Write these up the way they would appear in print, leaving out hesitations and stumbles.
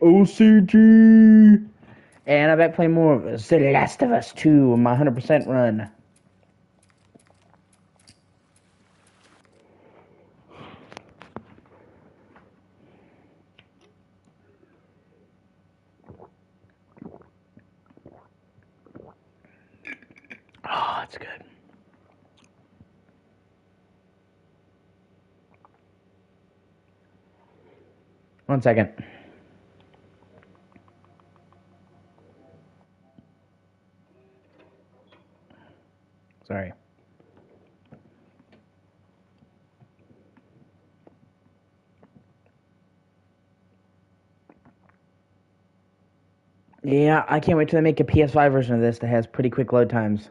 O.C.G. And I'm back playing more of The Last of Us 2 on my 100% run. Oh, it's good. One second. Sorry. Yeah, I can't wait till they make a PS5 version of this that has pretty quick load times.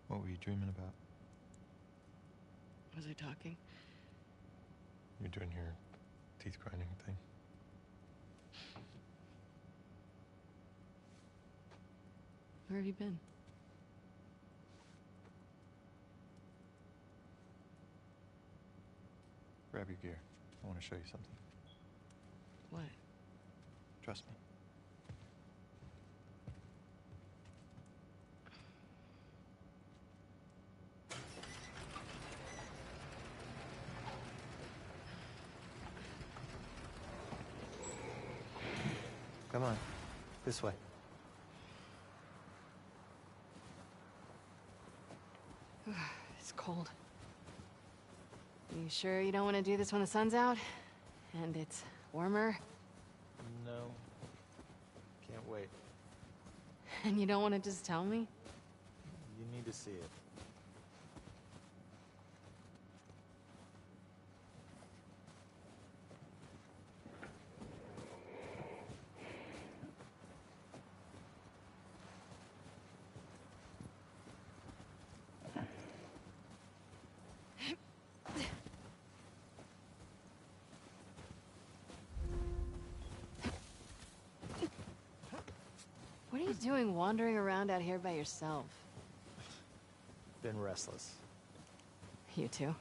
What were you dreaming about? Was I talking? You're doing your teeth grinding thing. Where have you been? Grab your gear. I want to show you something. What? Trust me. Come on. This way. It's cold. You sure you don't want to do this when the sun's out? And it's warmer? No. Can't wait. And you don't want to just tell me? You need to see it. What are you doing wandering around out here by yourself? Been restless. You too?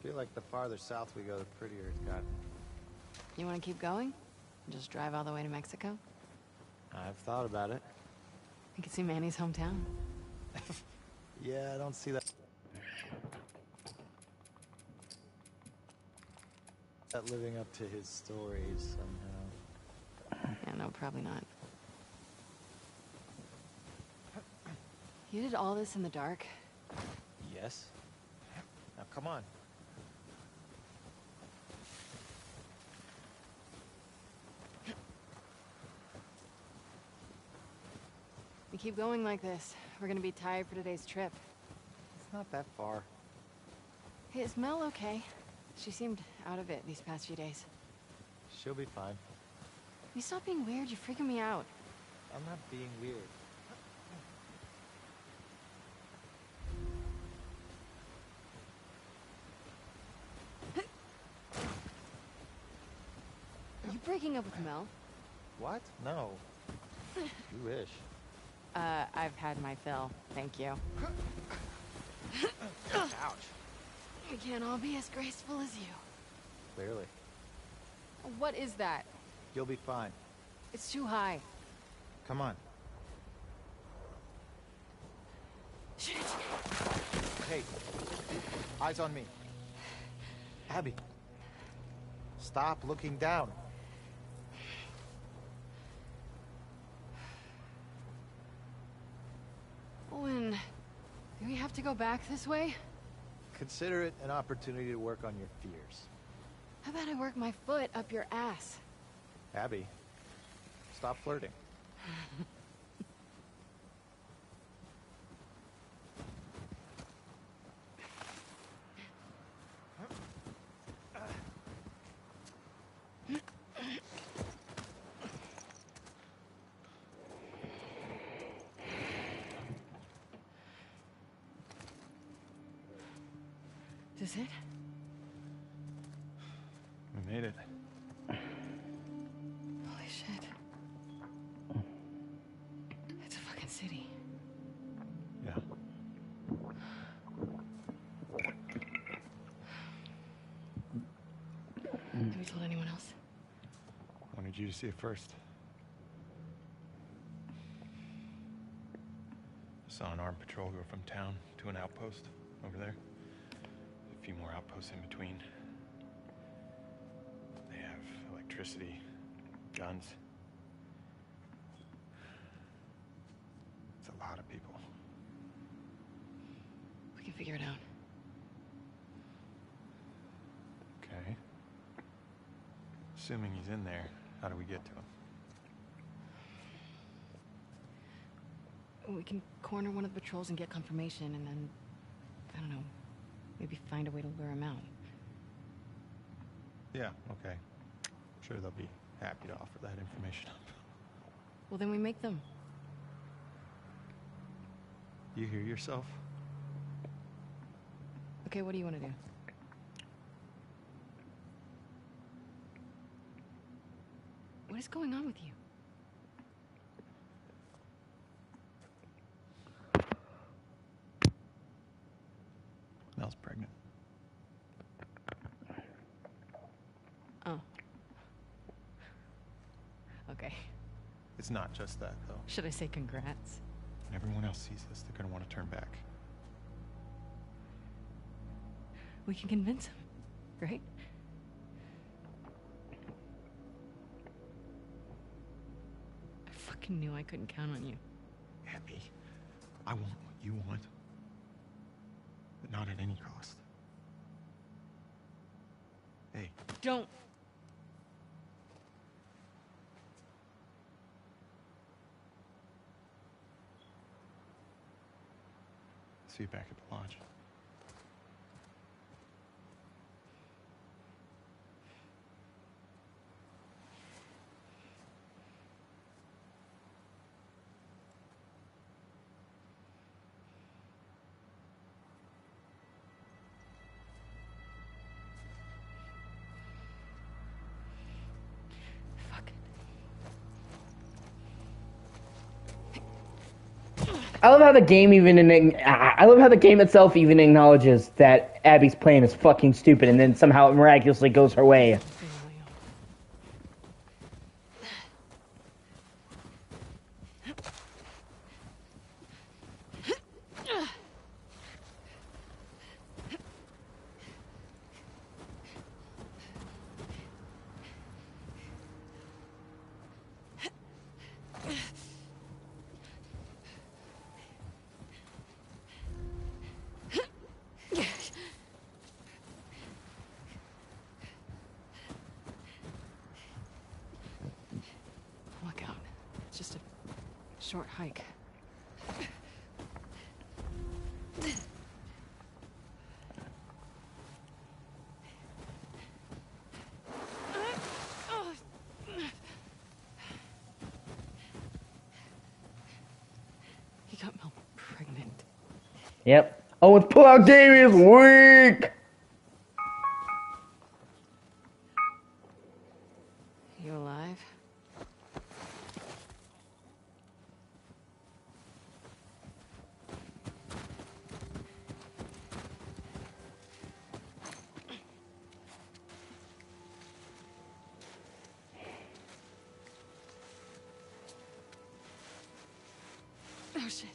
Feel like the farther south we go, the prettier it's gotten. You want to keep going? Just drive all the way to Mexico? I've thought about it. You can see Manny's hometown. Yeah, I don't see that living up to his stories somehow. Yeah, no, probably not. You did all this in the dark? Yes. Now come on. We keep going like this, we're gonna be tired for today's trip. It's not that far. Hey, is Mel okay? She seemed out of it these past few days. She'll be fine. You stop being weird, you're freaking me out. I'm not being weird. Are you breaking up with Mel? What? No. You wish. I've had my fill. Thank you. Ouch. We can't all be as graceful as you. Clearly. What is that? You'll be fine. It's too high. Come on. Shit. Hey. Eyes on me. Abby. Stop looking down. Owen, do we have to go back this way? Consider it an opportunity to work on your fears. How about I work my foot up your ass? Abby, stop flirting. Is this it? We made it. Holy shit. It's a fucking city. Yeah. Have you told anyone else? Wanted you to see it first. Saw an armed patrol go from town to an outpost over there. A few more outposts in between. They have electricity, guns. It's a lot of people. We can figure it out. Okay. Assuming he's in there, how do we get to him? We can corner one of the patrols and get confirmation, and then, I don't know, maybe find a way to lure him out. Yeah, okay. I'm sure they'll be happy to offer that information up. Well, then we make them. You hear yourself? Okay, what do you want to do? What is going on with you? Mel's pregnant. Oh. Okay. It's not just that, though. Should I say congrats? When everyone else sees this, they're gonna want to turn back. We can convince him, right? I fucking knew I couldn't count on you. Abby, I want what you want, but not at any cost. Hey, Don't. see you back at the lodge. Fuck it. I love how the game I love how the game itself even acknowledges that Abby's plan is fucking stupid, and then somehow it miraculously goes her way. Look out. It's just a short hike. He got Mel pregnant. Yep. Owen's pull-out game is weak! You alive? Oh, shit.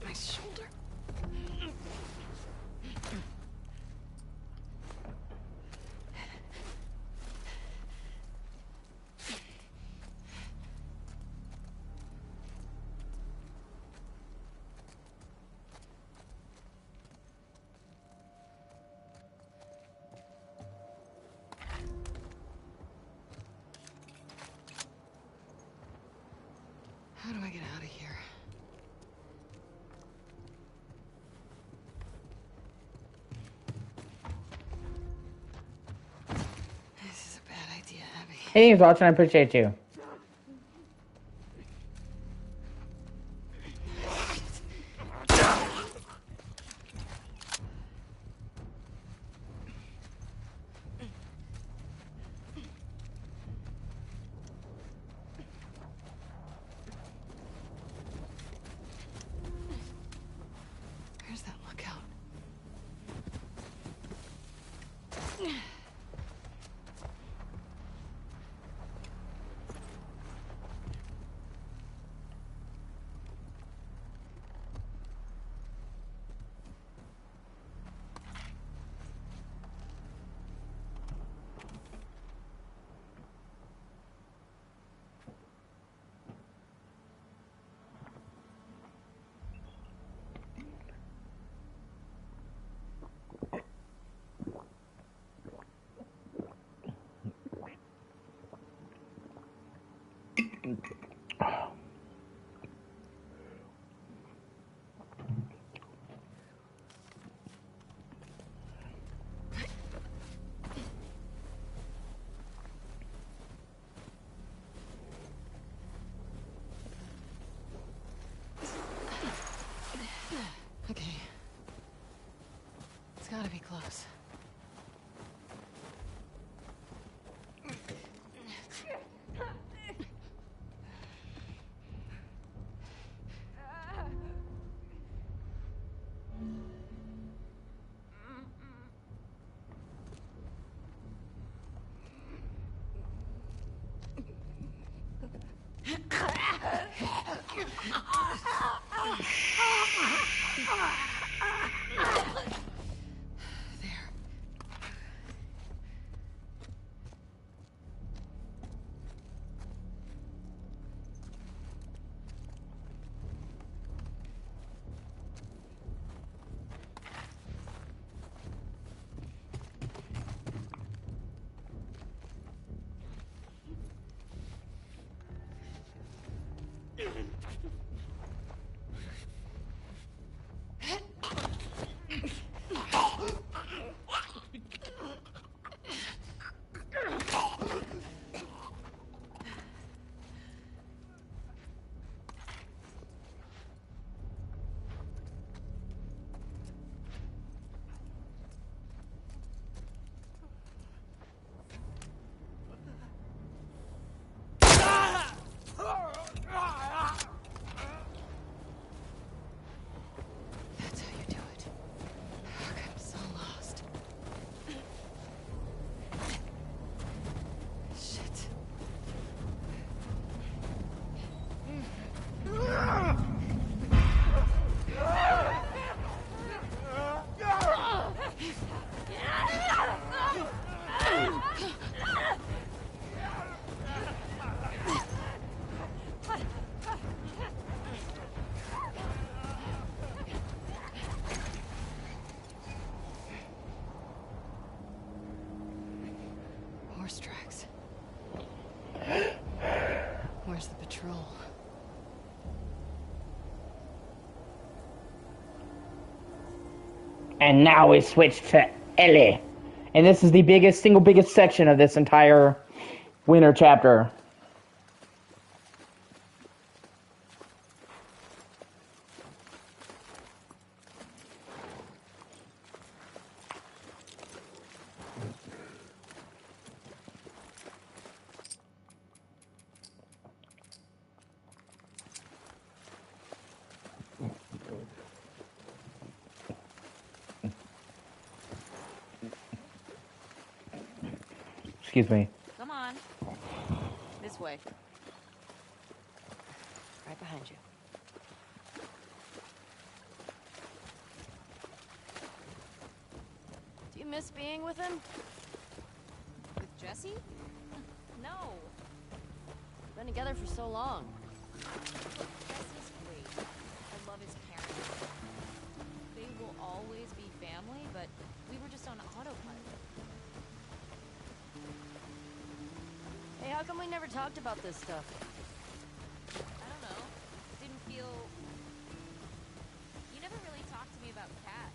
My shoulder. How do I get out of here? This is a bad idea, Abby. Hey, thanks for watching. I appreciate you. Where's that lookout? Okay. It's gotta be close. There. And now we switch to Ellie. And this is the single biggest section of this entire winter chapter. Excuse me. Come on. This way. Right behind you. Do you miss being with him? With Jesse? No. We've been together for so long. Jesse's great. I love his parents. They will always be family, but we were just on autopilot. Hey, how come we never talked about this stuff? I don't know. Didn't feel... You never really talked to me about Kat.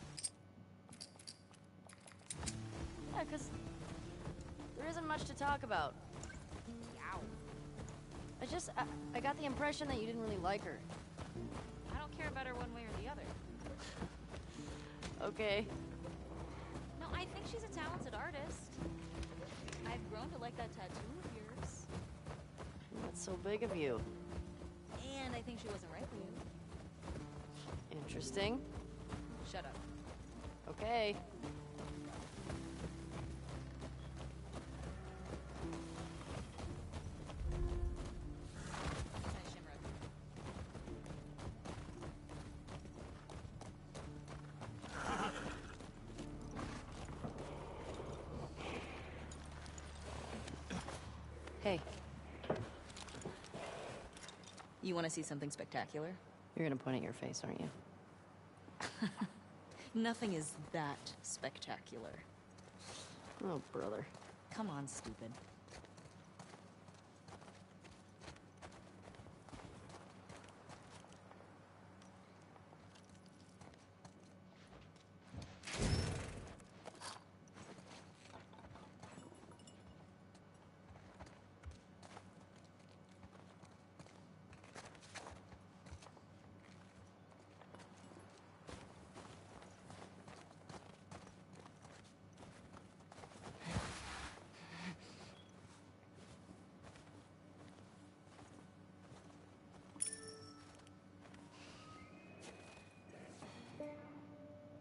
Yeah, 'cause there isn't much to talk about. Yow. I got the impression that you didn't really like her. I don't care about her one way or the other. Okay. No, I think she's a talented artist. I've grown to like that tattoo of yours. That's so big of you. And I think she wasn't right for you. Interesting. Shut up. Okay. Nice Shimrock. Hey, You want to see something spectacular? you're gonna point at your face, aren't you? Nothing is that spectacular. Oh, brother. Come on, stupid.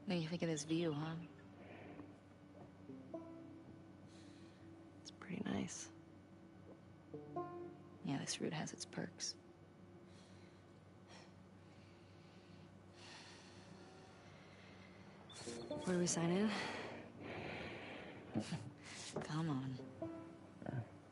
What do you think of this view, huh? It's pretty nice. Yeah, this route has its perks. Where do we sign in? Come on. Fuck.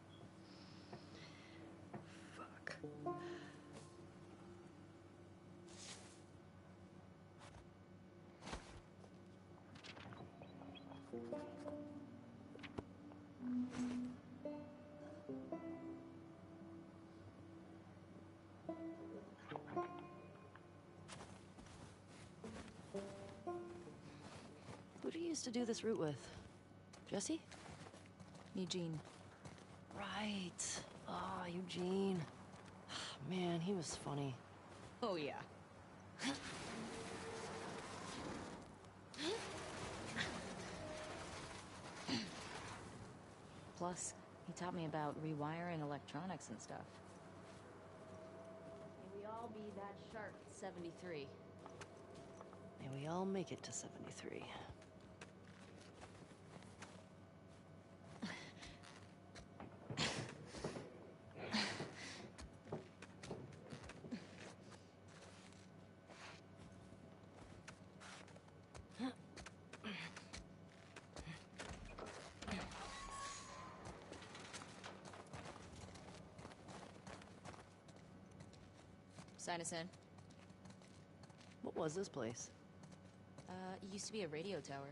Who do you used to do this route with? Jesse? Eugene. Right. Ah, Eugene. Man, he was funny. Oh, yeah. Plus, he taught me about rewiring electronics and stuff. May we all be that sharp at 73. May we all make it to 73. Sign us in. What was this place? It used to be a radio tower.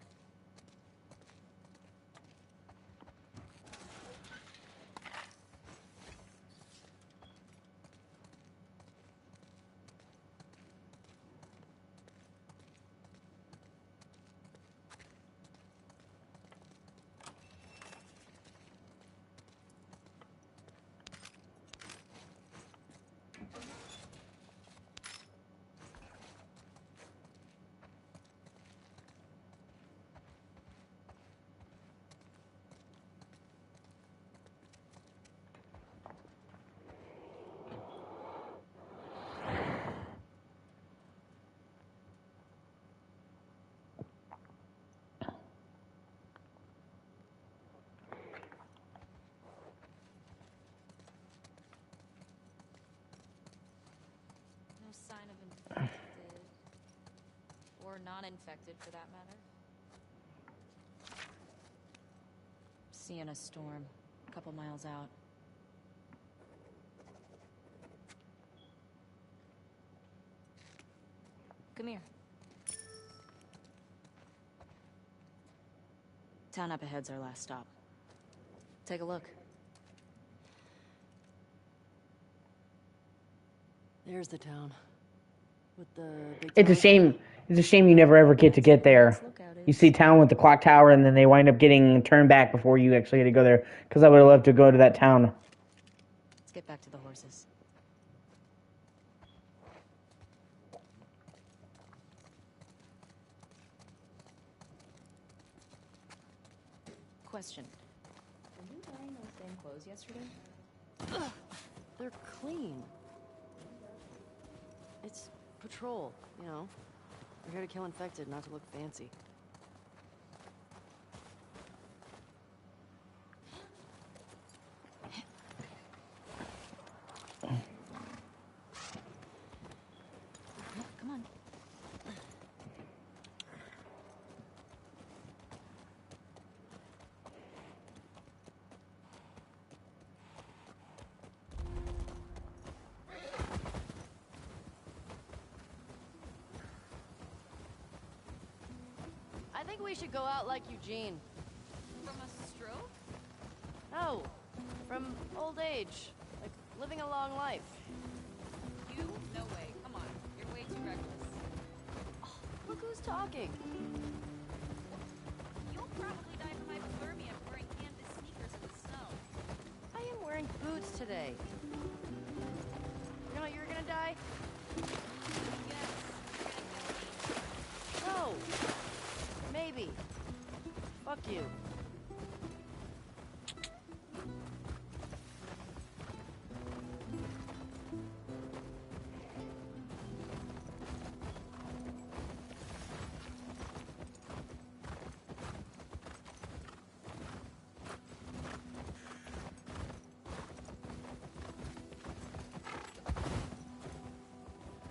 Or non-infected, for that matter. Seeing a storm, a couple miles out. Come here. Town up ahead's our last stop. Take a look. There's the town. With the big It's a tower. shame. It's a shame you never ever get to get there. You see town with the clock tower, and then they wind up getting turned back before you actually get to go there. Because I would have loved to go to that town. Let's get back to the horses. Question. Were you wearing those same clothes yesterday? They're clean. It's patrol, you know. We're here to kill infected, not to look fancy. Come on. I think we should go out like Eugene. From a stroke? No, from old age. Like, living a long life. You? No way. Come on. You're way too reckless. Look who's talking. You'll probably die from hypothermia wearing canvas sneakers in the snow. I am wearing boots today. You know you're gonna die? Yes. You're gonna kill me. No. Maybe. Fuck you.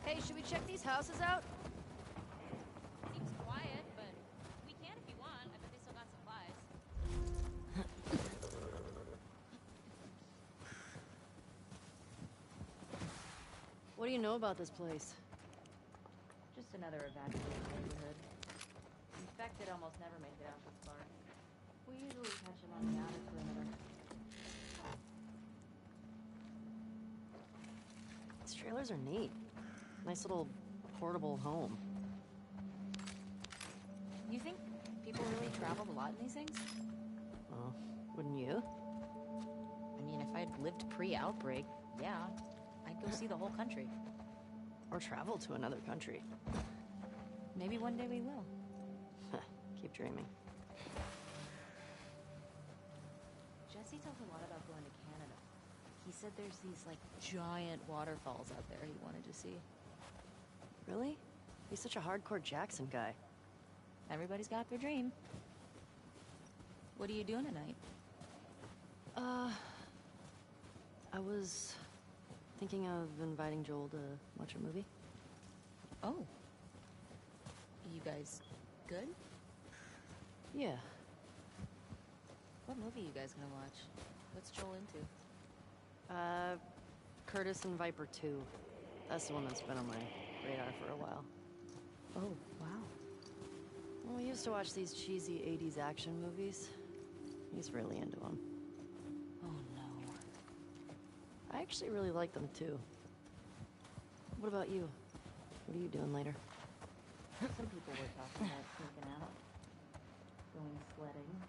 Hey, should we check these houses out? Seems quiet, but we can if you want. I bet they still got supplies. What do you know about this place? Just another evacuated neighborhood. Infected almost never make it out this far. We usually catch them on the outer perimeter. These trailers are neat. Nice little portable home. You think people really traveled a lot in these things? Oh, wouldn't you? I mean, if I'd lived pre-outbreak, yeah, I'd go see the whole country. Or travel to another country. Maybe one day we will. Keep dreaming. Jesse talked a lot about going to Canada. He said there's these, like, giant waterfalls out there he wanted to see. Really? He's such a hardcore Jackson guy. Everybody's got their dream. What are you doing tonight? I was thinking of inviting Joel to watch a movie. Oh. You guys good? Yeah. What movie you guys gonna watch? What's Joel into? Curtis and Viper 2. That's the one that's been on my radar for a while. Oh, wow. Well, we used to watch these cheesy 80s action movies. He's really into them. Oh, no. I actually really like them, too. What about you? What are you doing later? Some people were talking about sneaking out. Going sledding.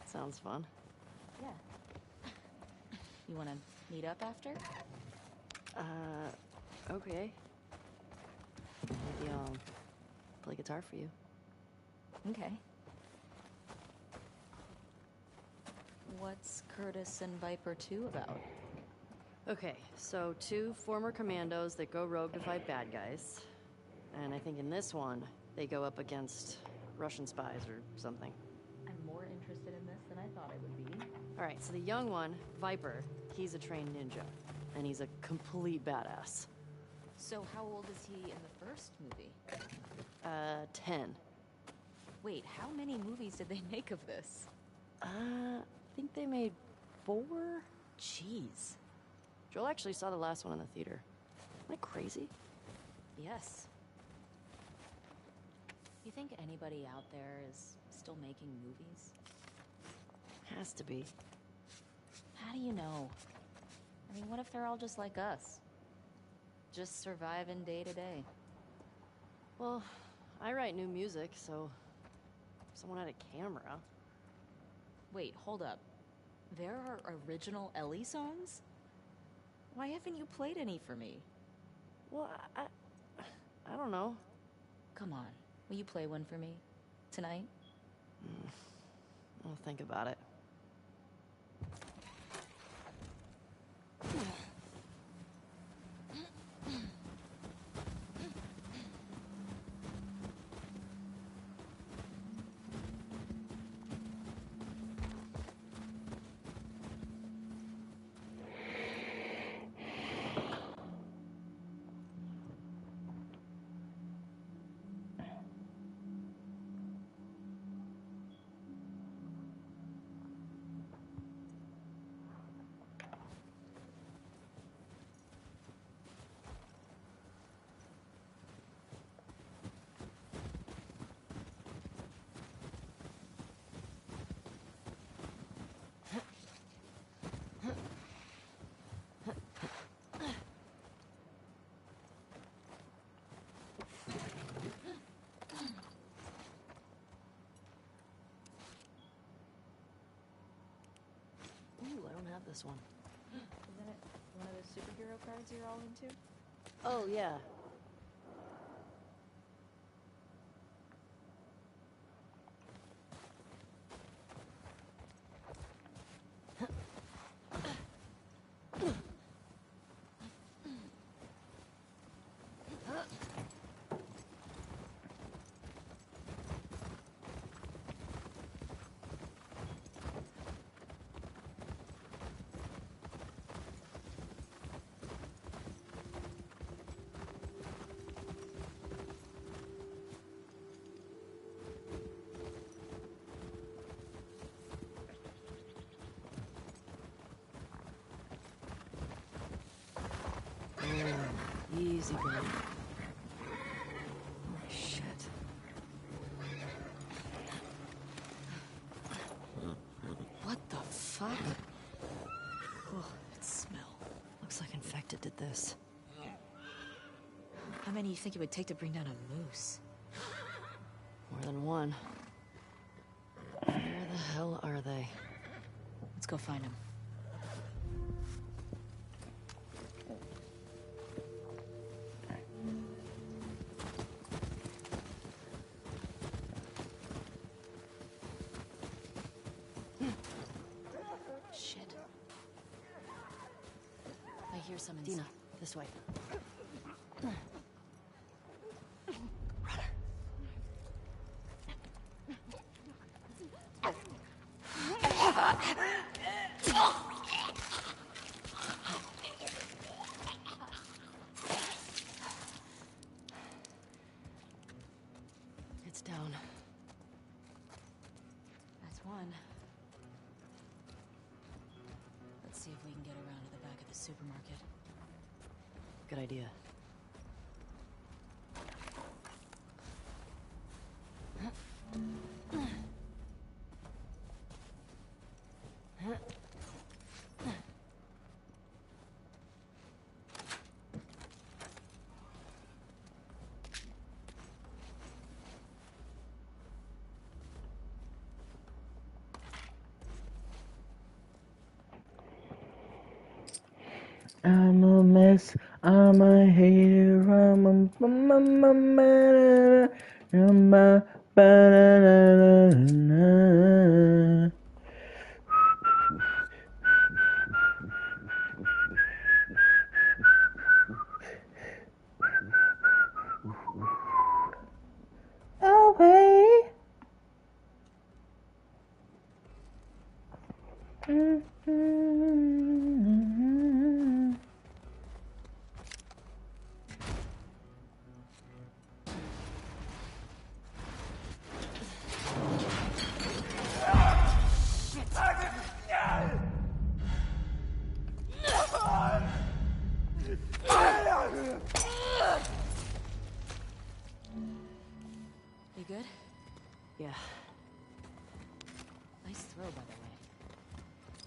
Sounds fun. Yeah. You wanna meet up after? Okay. Maybe I'll play guitar for you. Okay. What's Curtis and Viper 2 about? Okay, so 2 former commandos that go rogue to fight bad guys. And I think in this one, they go up against Russian spies or something. I'm more interested in this than I thought I would be. Alright, so the young one, Viper, he's a trained ninja. And he's a complete badass. So how old is he in the first movie? 10. Wait, how many movies did they make of this? I think they made 4? Jeez. Joel actually saw the last one in the theater. Am I crazy? Yes. You think anybody out there is still making movies? Has to be. How do you know? I mean, what if they're all just like us? Just surviving day to day. Well, I write new music, so if someone had a camera. Wait, hold up. There are original Ellie songs? Why haven't you played any for me? Well, I don't know. Come on, will you play one for me? Tonight? I'll think about it. Ooh, I don't have this one. Isn't it one of those superhero cards you're all into? Oh, yeah. Easy, buddy. Shit. What the fuck? Oh, that smell. Looks like infected did this. How many do you think it would take to bring down a moose? More than one. Where the hell are they? Let's go find him. Shit. I hear some inside. Dina, this way. It's down. That's one. Let's see if we can get around to the back of the supermarket. Good idea. I'm a mess, I'm a hater, I'm a banana. Away.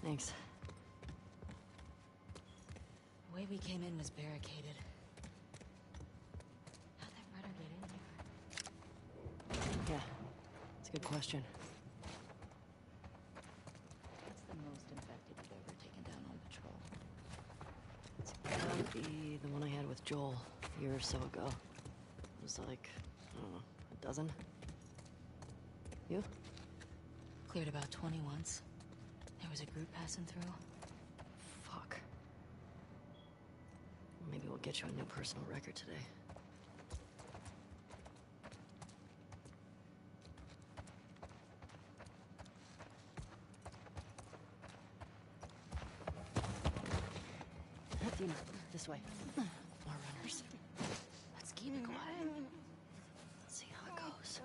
Thanks. The way we came in was barricaded. How'd that runner get in here? Yeah, it's a good question. What's the most infected you've ever taken down on patrol? It's gotta be the one I had with Joel a year or so ago. It was like, I don't know, a dozen? You? Cleared about 20 once. There was a group passing through. Fuck. Maybe we'll get you a new personal record today. Dina, this way. More runners. Let's keep it quiet. Let's see how it goes.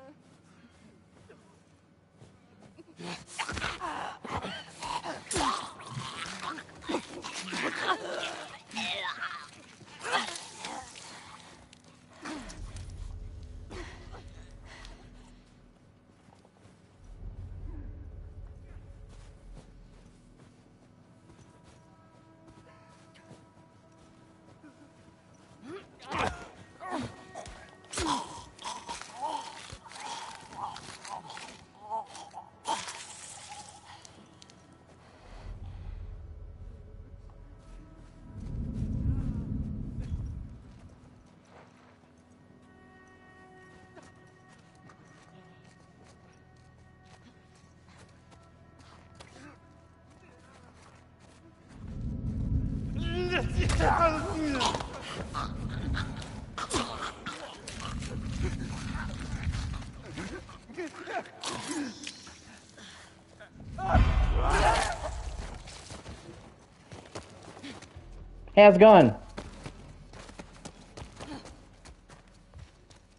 Hey, how's it going? That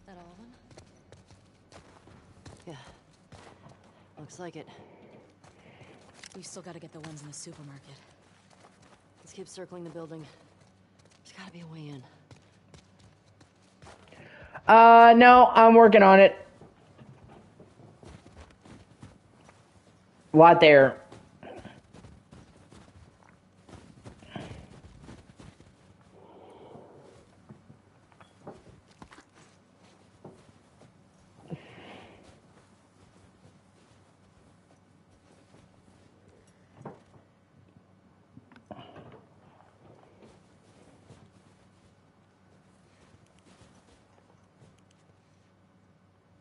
all of them? Yeah. Looks like it. We still gotta get the ones in the supermarket. Let's keep circling the building. There's gotta be a way in. No, I'm working on it. Lot there.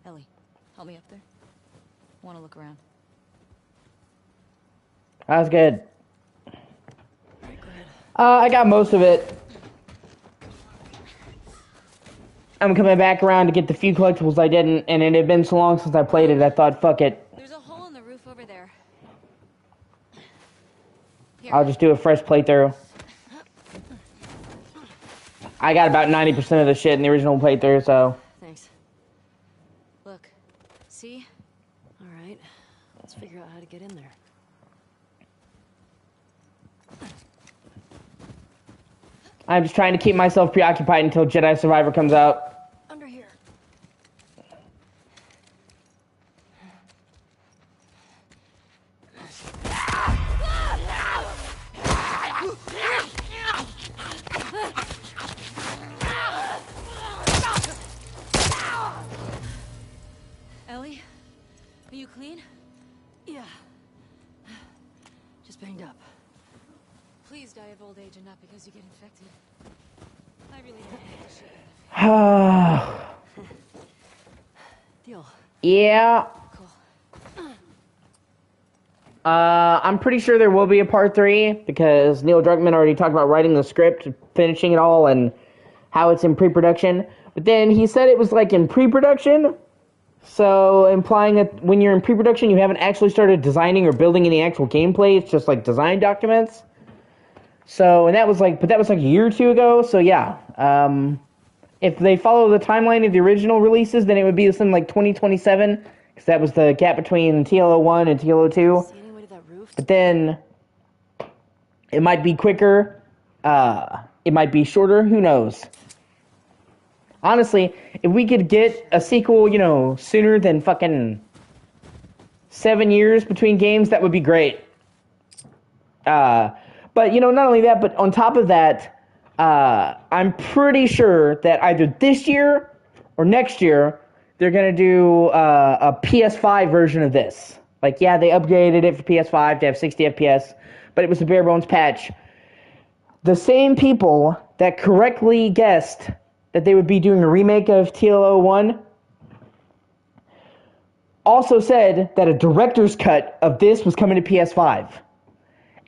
Ellie, help me up there. Want to look around. That's good. Alright, go ahead. I got most of it. I'm coming back around to get the few collectibles I didn't, and it had been so long since I played it, I thought, fuck it. There's a hole in the roof over there. Here. I'll just do a fresh playthrough. I got about 90% of the shit in the original playthrough, so... Thanks. Look. See? Alright. Let's figure out how to get in there. I'm just trying to keep myself preoccupied until Jedi Survivor comes out. Under here. Ellie? Are you clean? Yeah. Just banged up. Please die of old age and not because you get infected. I really don't need to shoot you. Deal. Yeah. Cool. I'm pretty sure there will be a part 3 because Neil Druckmann already talked about writing the script, finishing it all, and how it's in pre-production. But then he said it was like in pre-production, so implying that when you're in pre-production, you haven't actually started designing or building any actual gameplay. It's just like design documents. So, and that was like, but that was like a year or two ago. So yeah, if they follow the timeline of the original releases, then it would be something like 2027, because that was the gap between TLOU1 and TLOU2. See any way to that roof? But then it might be quicker. It might be shorter. Who knows? Honestly, if we could get a sequel, you know, sooner than fucking 7 years between games, that would be great. But, not only that, but on top of that, I'm pretty sure that either this year or next year, they're going to do a PS5 version of this. Like, yeah, they upgraded it for PS5 to have 60 FPS, but it was a bare bones patch. The same people that correctly guessed that they would be doing a remake of TLOU2 also said that a director's cut of this was coming to PS5.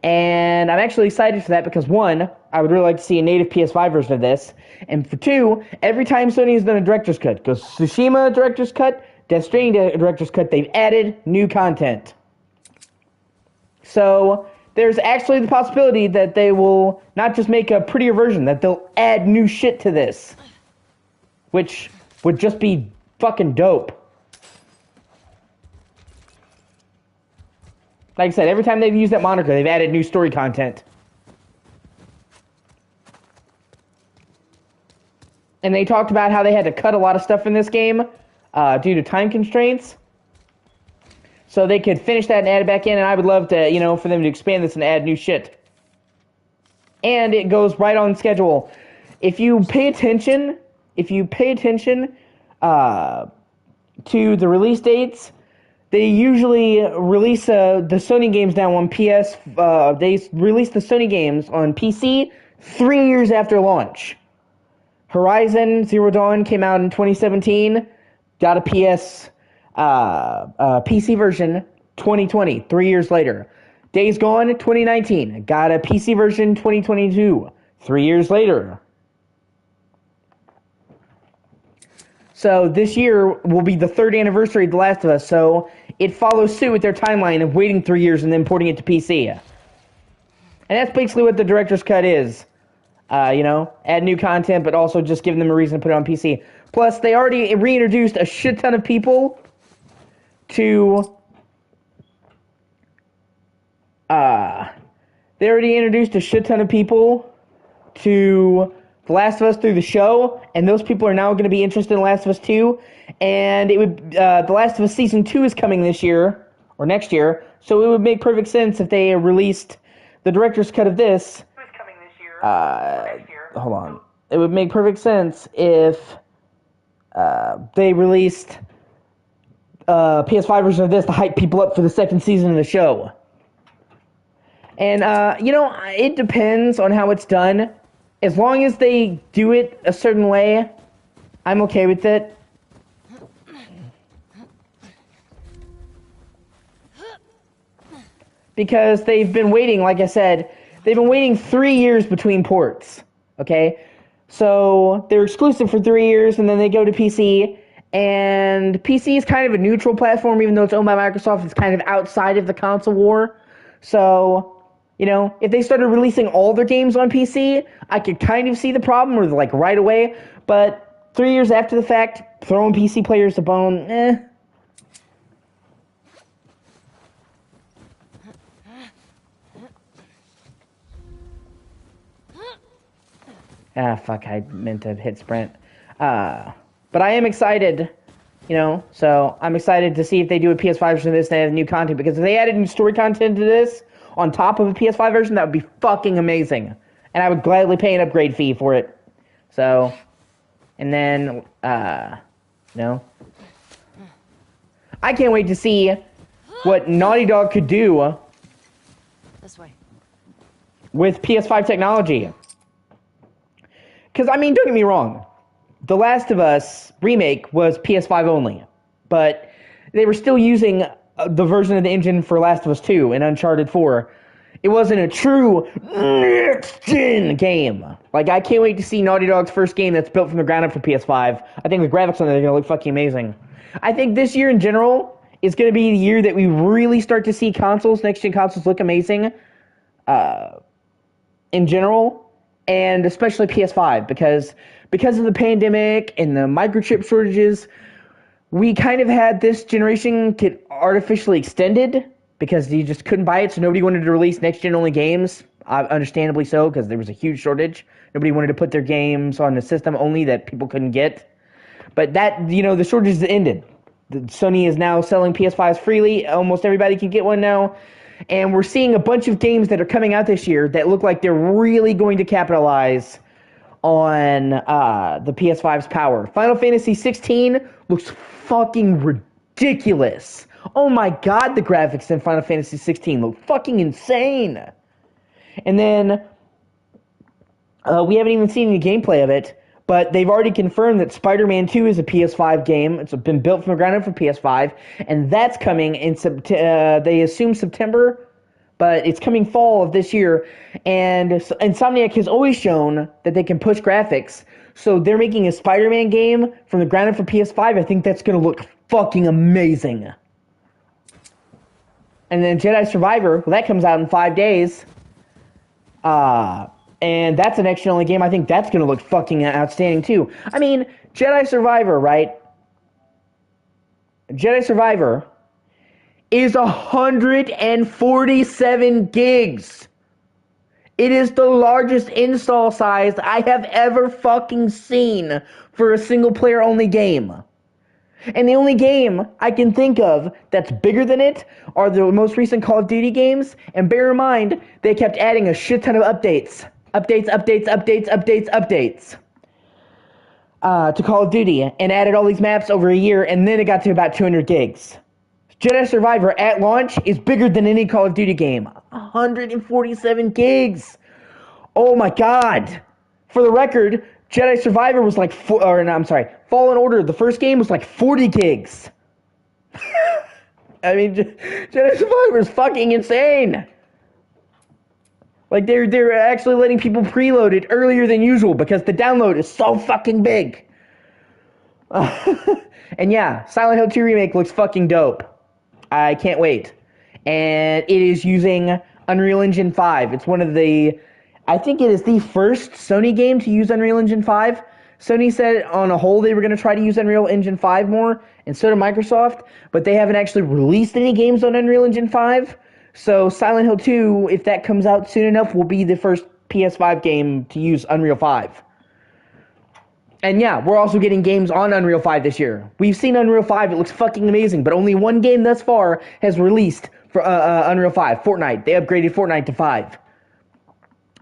And I'm actually excited for that because, one, I would really like to see a native PS5 version of this. And for two, every time Sony has done a director's cut, Ghost of Tsushima director's cut, Death Stranding director's cut, they've added new content. So there's actually the possibility that they will not just make a prettier version, that they'll add new shit to this. Which would just be fucking dope. Like I said, every time they've used that moniker, they've added new story content. And they talked about how they had to cut a lot of stuff in this game due to time constraints. So they could finish that and add it back in, and I would love to, for them to expand this and add new shit. And it goes right on schedule. If you pay attention to the release dates, they usually release the Sony games now on PS. They release the Sony games on PC 3 years after launch. Horizon Zero Dawn came out in 2017. Got a PC version 2020, 3 years later. Days Gone 2019. Got a PC version 2022, 3 years later. So this year will be the third anniversary of The Last of Us, so it follows suit with their timeline of waiting 3 years and then porting it to PC. And that's basically what the director's cut is. Add new content, but also just giving them a reason to put it on PC. Plus, they already reintroduced a shit ton of people to... They already introduced a shit ton of people to The Last of Us through the show, and those people are now going to be interested in The Last of Us 2. And The Last of Us Season 2 is coming this year, or next year, so it would make perfect sense if they released the director's cut of this. Hold on. It would make perfect sense if they released a PS5 version of this to hype people up for the second season of the show. And, it depends on how it's done. As long as they do it a certain way, I'm okay with it. Because they've been waiting, like I said, they've been waiting 3 years between ports, okay? So they're exclusive for 3 years, and then they go to PC, and PC is kind of a neutral platform, even though it's owned by Microsoft. It's kind of outside of the console war. So, if they started releasing all their games on PC, I could kind of see the problem, or like right away, but 3 years after the fact, throwing PC players a bone, fuck, I meant to hit sprint. But I am excited, so I'm excited to see if they do a PS5 version of this and they have new content, because if they added new story content to this on top of a PS5 version, that would be fucking amazing. And I would gladly pay an upgrade fee for it. So, and then, I can't wait to see what Naughty Dog could do This way. with PS5 technology. Because, don't get me wrong. The Last of Us remake was PS5 only. But they were still using the version of the engine for Last of Us 2 and Uncharted 4. It wasn't a true next-gen game. Like, I can't wait to see Naughty Dog's first game that's built from the ground up for PS5. I think the graphics on it are going to look fucking amazing. I think this year in general is going to be the year that we really start to see next-gen consoles look amazing. In general. And especially PS5, because of the pandemic and the microchip shortages, we kind of had this generation get artificially extended because you just couldn't buy it, so nobody wanted to release next-gen only games, understandably so, because there was a huge shortage. Nobody wanted to put their games on the system only that people couldn't get. But that, the shortage ended. Sony is now selling PS5s freely. Almost everybody can get one now. And we're seeing a bunch of games that are coming out this year that look like they're really going to capitalize on the PS5's power. Final Fantasy 16 looks fucking ridiculous. Oh my god, the graphics in Final Fantasy 16 look fucking insane. And then we haven't even seen any gameplay of it, but they've already confirmed that Spider-Man 2 is a PS5 game. It's been built from the ground up for PS5, and that's coming in they assume September, but it's coming fall of this year. And Insomniac has always shown that they can push graphics, so they're making a Spider-Man game from the ground up for PS5. I think that's going to look fucking amazing. And then Jedi Survivor, well, that comes out in 5 days. And that's an next-gen-only game. I think that's going to look fucking outstanding, too. I mean, Jedi Survivor, right? Jedi Survivor is 147 gigs. It is the largest install size I have ever fucking seen for a single-player-only game. And the only game I can think of that's bigger than it are the most recent Call of Duty games. And bear in mind, they kept adding a shit ton of updates. Updates to Call of Duty, and added all these maps over a year, and then it got to about 200 gigs. Jedi Survivor at launch is bigger than any Call of Duty game. 147 gigs. Oh my god. For the record, Jedi Survivor was like Fallen Order, the first game was like 40 gigs. I mean, Jedi Survivor is fucking insane. Like, they're actually letting people preload it earlier than usual because the download is so fucking big. And yeah, Silent Hill 2 Remake looks fucking dope. I can't wait. And it is using Unreal Engine 5. It's one of the... I think it is the first Sony game to use Unreal Engine 5. Sony said on a whole they were going to try to use Unreal Engine 5 more, and so did Microsoft, but they haven't actually released any games on Unreal Engine 5. So Silent Hill 2, if that comes out soon enough, will be the first PS5 game to use Unreal 5. And yeah, we're also getting games on Unreal 5 this year. We've seen Unreal 5, it looks fucking amazing, but only one game thus far has released for Unreal 5, Fortnite. They upgraded Fortnite to 5.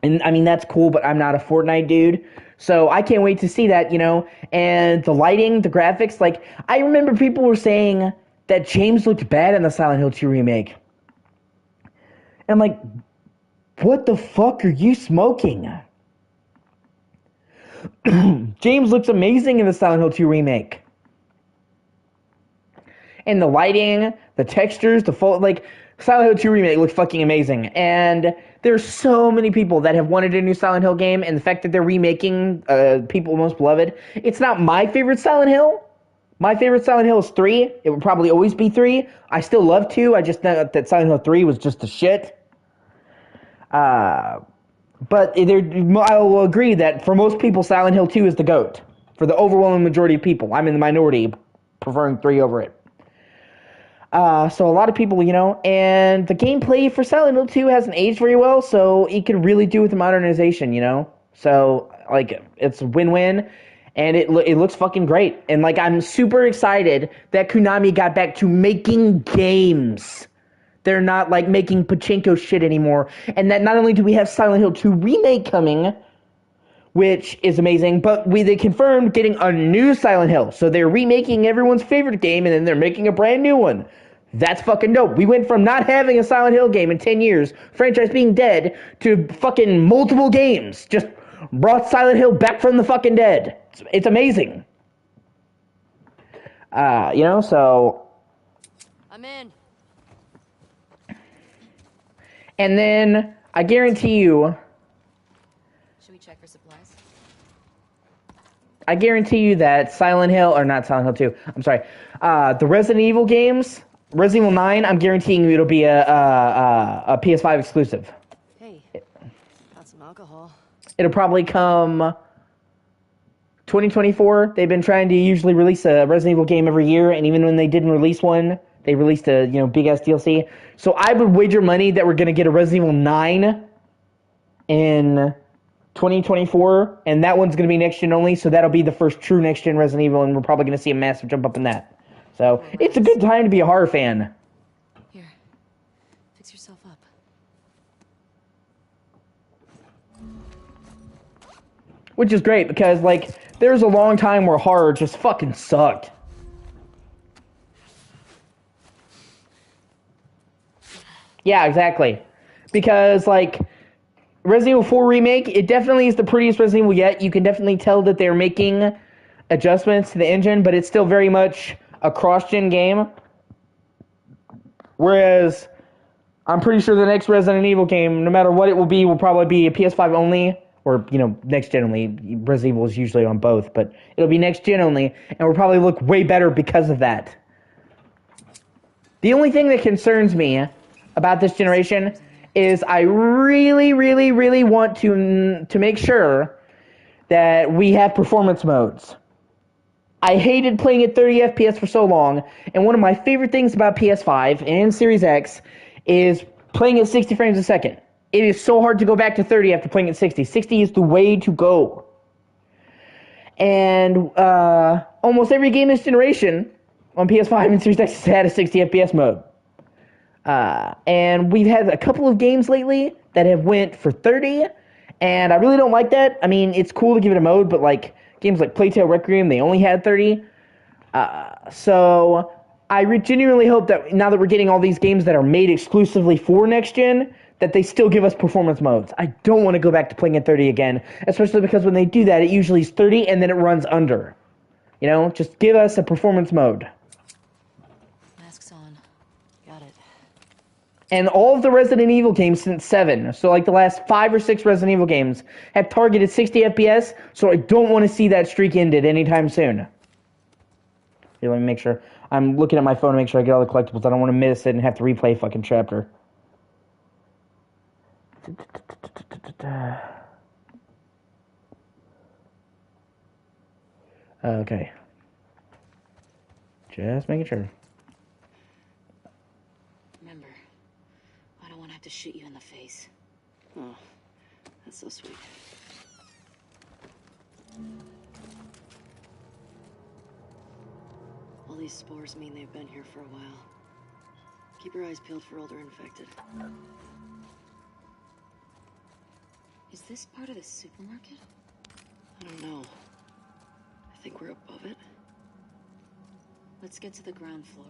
And I mean, that's cool, but I'm not a Fortnite dude. So I can't wait to see that, and the lighting, the graphics. Like, I remember people were saying that James looked bad in the Silent Hill 2 remake. I'm like, what the fuck are you smoking? James looks amazing in the Silent Hill 2 remake. And the lighting, the textures, Silent Hill 2 remake looks fucking amazing. And there's so many people that have wanted a new Silent Hill game, and the fact that they're remaking People Most Beloved. It's not my favorite Silent Hill. My favorite Silent Hill is 3. It would probably always be 3. I still love 2. I just know that Silent Hill 3 was just the shit. But I will agree that for most people, Silent Hill 2 is the GOAT. For the overwhelming majority of people. I'm in the minority, preferring 3 over it. So a lot of people, and the gameplay for Silent Hill 2 hasn't aged very well, so it could really do with the modernization, So, it's a win-win, and it looks fucking great. And, I'm super excited that Konami got back to making games. They're not, making pachinko shit anymore. And that not only do we have Silent Hill 2 Remake coming, which is amazing, but they confirmed getting a new Silent Hill. So they're remaking everyone's favorite game, and then they're making a brand new one. That's fucking dope. We went from not having a Silent Hill game in 10 years, franchise being dead, to fucking multiple games. Just brought Silent Hill back from the fucking dead. It's amazing. So... I'm in. And then, I guarantee you... Should we check for supplies? I guarantee you that not Silent Hill 2, I'm sorry, the Resident Evil games, Resident Evil 9, I'm guaranteeing you it'll be a PS5 exclusive. Hey, got some alcohol. It'll probably come 2024. They've been trying to usually release a Resident Evil game every year, and even when they didn't release one, they released a big-ass DLC. So I would wager money that we're going to get a Resident Evil 9 in 2024, and that one's going to be next-gen only, so that'll be the first true next-gen Resident Evil, and we're probably going to see a massive jump up in that. So, it's a good time to be a horror fan. Here, fix yourself up. which is great because, like, there was a long time where horror just fucking sucked. Yeah, exactly. Because, like, Resident Evil 4 Remake, it definitely is the prettiest Resident Evil yet. You can definitely tell that they're making adjustments to the engine, but it's still very much a cross-gen game. Whereas, I'm pretty sure the next Resident Evil game, no matter what it will probably be a PS5 only, or, you know, next-gen only. Resident Evil is usually on both, but it'll be next-gen only, and will probably look way better because of that. The only thing that concerns me about this generation is I really, really, really want to make sure that we have performance modes. I hated playing at 30 FPS for so long, and one of my favorite things about PS5 and Series X is playing at 60 frames a second. It is so hard to go back to 30 after playing at 60. 60 is the way to go. And almost every game this generation on PS5 and Series X has had a 60 FPS mode. And we've had a couple of games lately that have went for 30, and I really don't like that. I mean, it's cool to give it a mode, but like games like Plague Tale Requiem, they only had 30. So I genuinely hope that now that we're getting all these games that are made exclusively for next gen, that they still give us performance modes. I don't want to go back to playing at 30 again, especially because when they do that, it usually is 30 and then it runs under. You know, just give us a performance mode. Mask's on. Got it. And all of the Resident Evil games since 7, so like the last 5 or 6 Resident Evil games, have targeted 60 FPS, so I don't want to see that streak ended anytime soon. Here, let me make sure. I'm looking at my phone to make sure I get all the collectibles. I don't want to miss it and have to replay a fucking chapter. Okay. Just making sure. Remember, I don't want to have to shoot you in the face. Oh, that's so sweet. All these spores mean they've been here for a while. Keep your eyes peeled for older infected. Is this part of the supermarket? I don't know. I think we're above it. Let's get to the ground floor.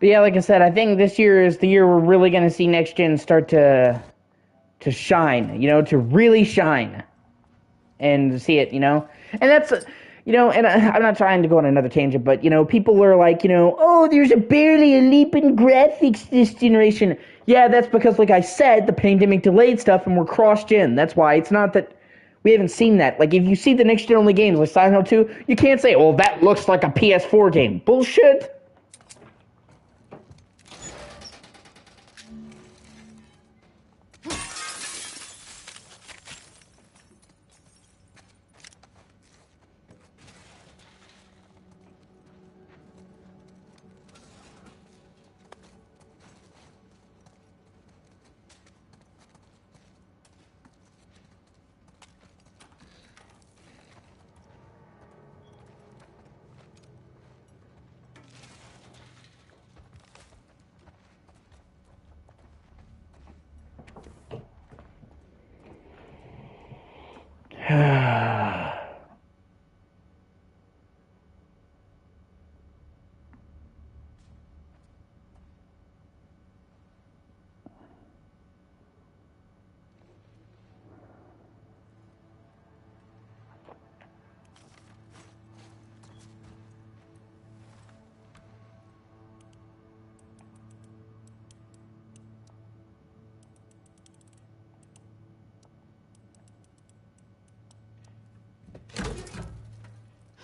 But yeah, like I said, I think this year is the year we're really going to see next gen start to shine, you know, to really shine and see it, you know. And that's, you know, and I'm not trying to go on another tangent, but, you know, people are like, you know, oh, there's barely a leap in graphics this generation. Yeah, that's because, like I said, the pandemic delayed stuff and we're cross-gen. That's why. It's not that we haven't seen that. Like, if you see the next gen only games like Silent Hill 2, you can't say, well, that looks like a PS4 game. Bullshit.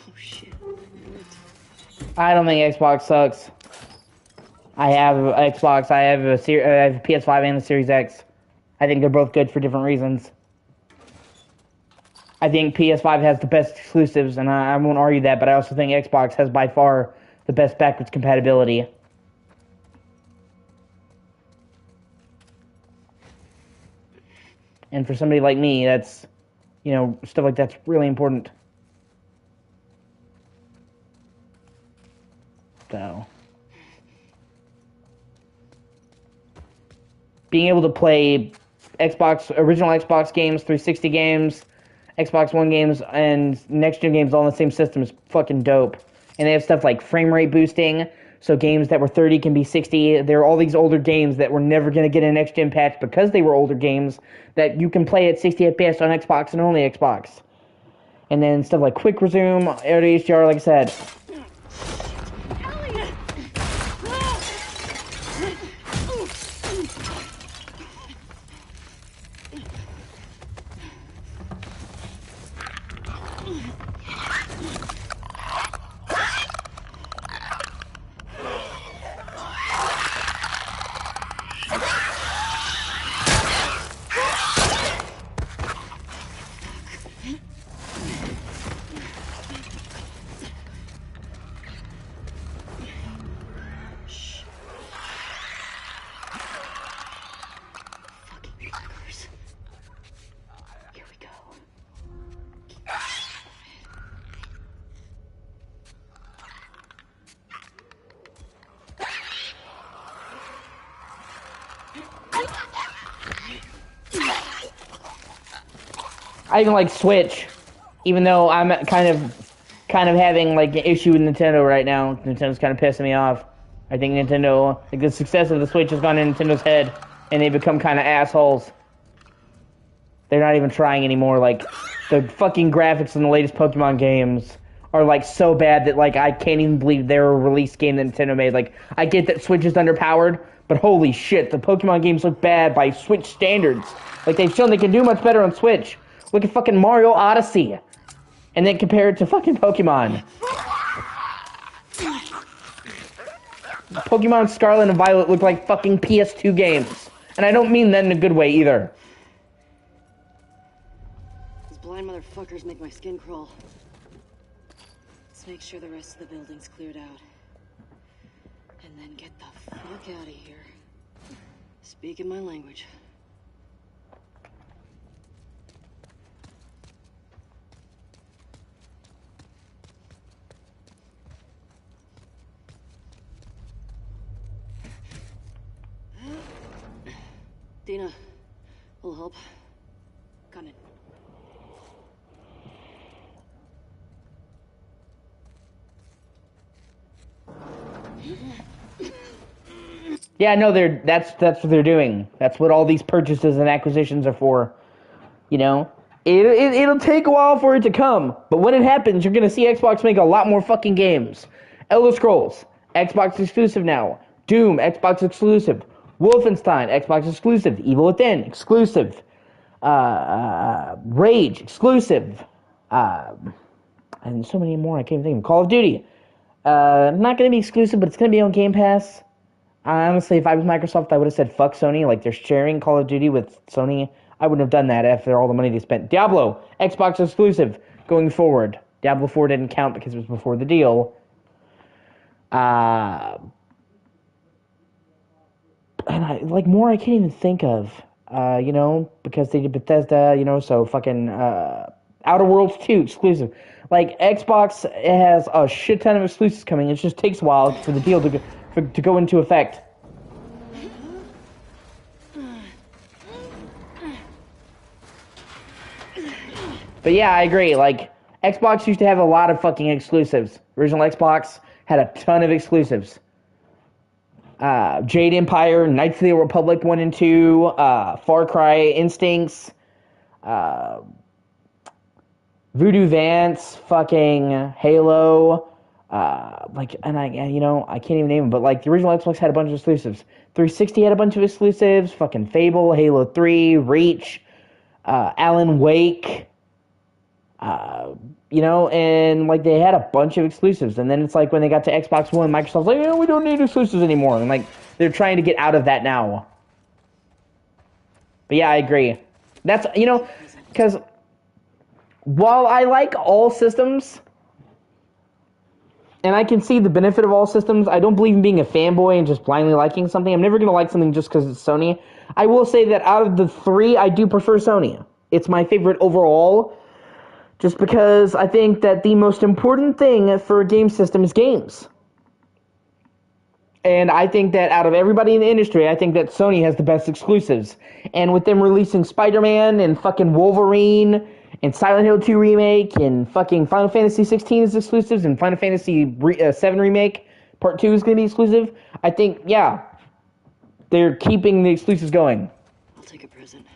Oh shit. I don't think Xbox sucks. I have Xbox. I have a PS5 and the Series X. I think they're both good for different reasons. I think PS5 has the best exclusives, and I won't argue that, but I also think Xbox has by far the best backwards compatibility. And for somebody like me, that's, you know, stuff like that's really important. So, being able to play original Xbox games, 360 games, Xbox One games, and next-gen games all on the same system is fucking dope. And they have stuff like frame rate boosting, so games that were 30 can be 60. There are all these older games that were never going to get a next-gen patch because they were older games that you can play at 60 FPS on Xbox and only Xbox. And then stuff like Quick Resume, HDR, like I said. I even like Switch, even though I'm kind of having like an issue with Nintendo right now. Nintendo's kind of pissing me off. I think Nintendo, like the success of the Switch has gone in Nintendo's head, and they've become kind of assholes. They're not even trying anymore. Like the fucking graphics in the latest Pokemon games are like so bad that like I can't even believe they're a release game that Nintendo made. Like I get that Switch is underpowered, but holy shit, the Pokemon games look bad by Switch standards. Like they've shown they can do much better on Switch. Look at fucking Mario Odyssey. And then compare it to fucking Pokemon. Pokemon Scarlet and Violet look like fucking PS2 games. And I don't mean that in a good way either. These blind motherfuckers make my skin crawl. Let's make sure the rest of the building's cleared out. And then get the fuck out of here. Speaking my language. Dina, will help. Coming. Yeah, no, that's what they're doing. That's what all these purchases and acquisitions are for. You know, it'll take a while for it to come, but when it happens, you're gonna see Xbox make a lot more fucking games. Elder Scrolls, Xbox exclusive now. Doom, Xbox exclusive. Wolfenstein, Xbox exclusive. Evil Within, exclusive. Rage, exclusive. And so many more I can't even think of. Call of Duty, not going to be exclusive, but it's going to be on Game Pass. Honestly, if I was Microsoft, I would have said fuck Sony. Like, they're sharing Call of Duty with Sony. I wouldn't have done that after all the money they spent. Diablo, Xbox exclusive, going forward. Diablo 4 didn't count because it was before the deal. And more I can't even think of, you know, because they did Bethesda, you know, so fucking, Outer Worlds 2 exclusive. Like, Xbox has a shit ton of exclusives coming. It just takes a while for the deal to go into effect. But yeah, I agree. Like, Xbox used to have a lot of fucking exclusives. Original Xbox had a ton of exclusives. Jade Empire, Knights of the Old Republic 1 and 2, Far Cry Instincts, Voodoo Vance, fucking Halo, I can't even name them, but like the original Xbox had a bunch of exclusives. 360 had a bunch of exclusives, fucking Fable, Halo 3, Reach, Alan Wake, you know, and like they had a bunch of exclusives. And then it's like when they got to Xbox One, Microsoft's like, we don't need exclusives anymore. And like they're trying to get out of that now. But yeah, I agree. That's, you know, because while I like all systems, And I can see the benefit of all systems. I don't believe in being a fanboy and just blindly liking something. I'm never going to like something just because it's Sony. I will say that out of the three, I do prefer Sony. It's my favorite overall, just because I think that the most important thing for a game system is games. And I think that out of everybody in the industry, I think that Sony has the best exclusives. And with them releasing Spider-Man and fucking Wolverine and Silent Hill 2 Remake and fucking Final Fantasy 16 is exclusives and Final Fantasy 7 Remake Part 2 is going to be exclusive, I think, yeah, they're keeping the exclusives going. I'll take a present.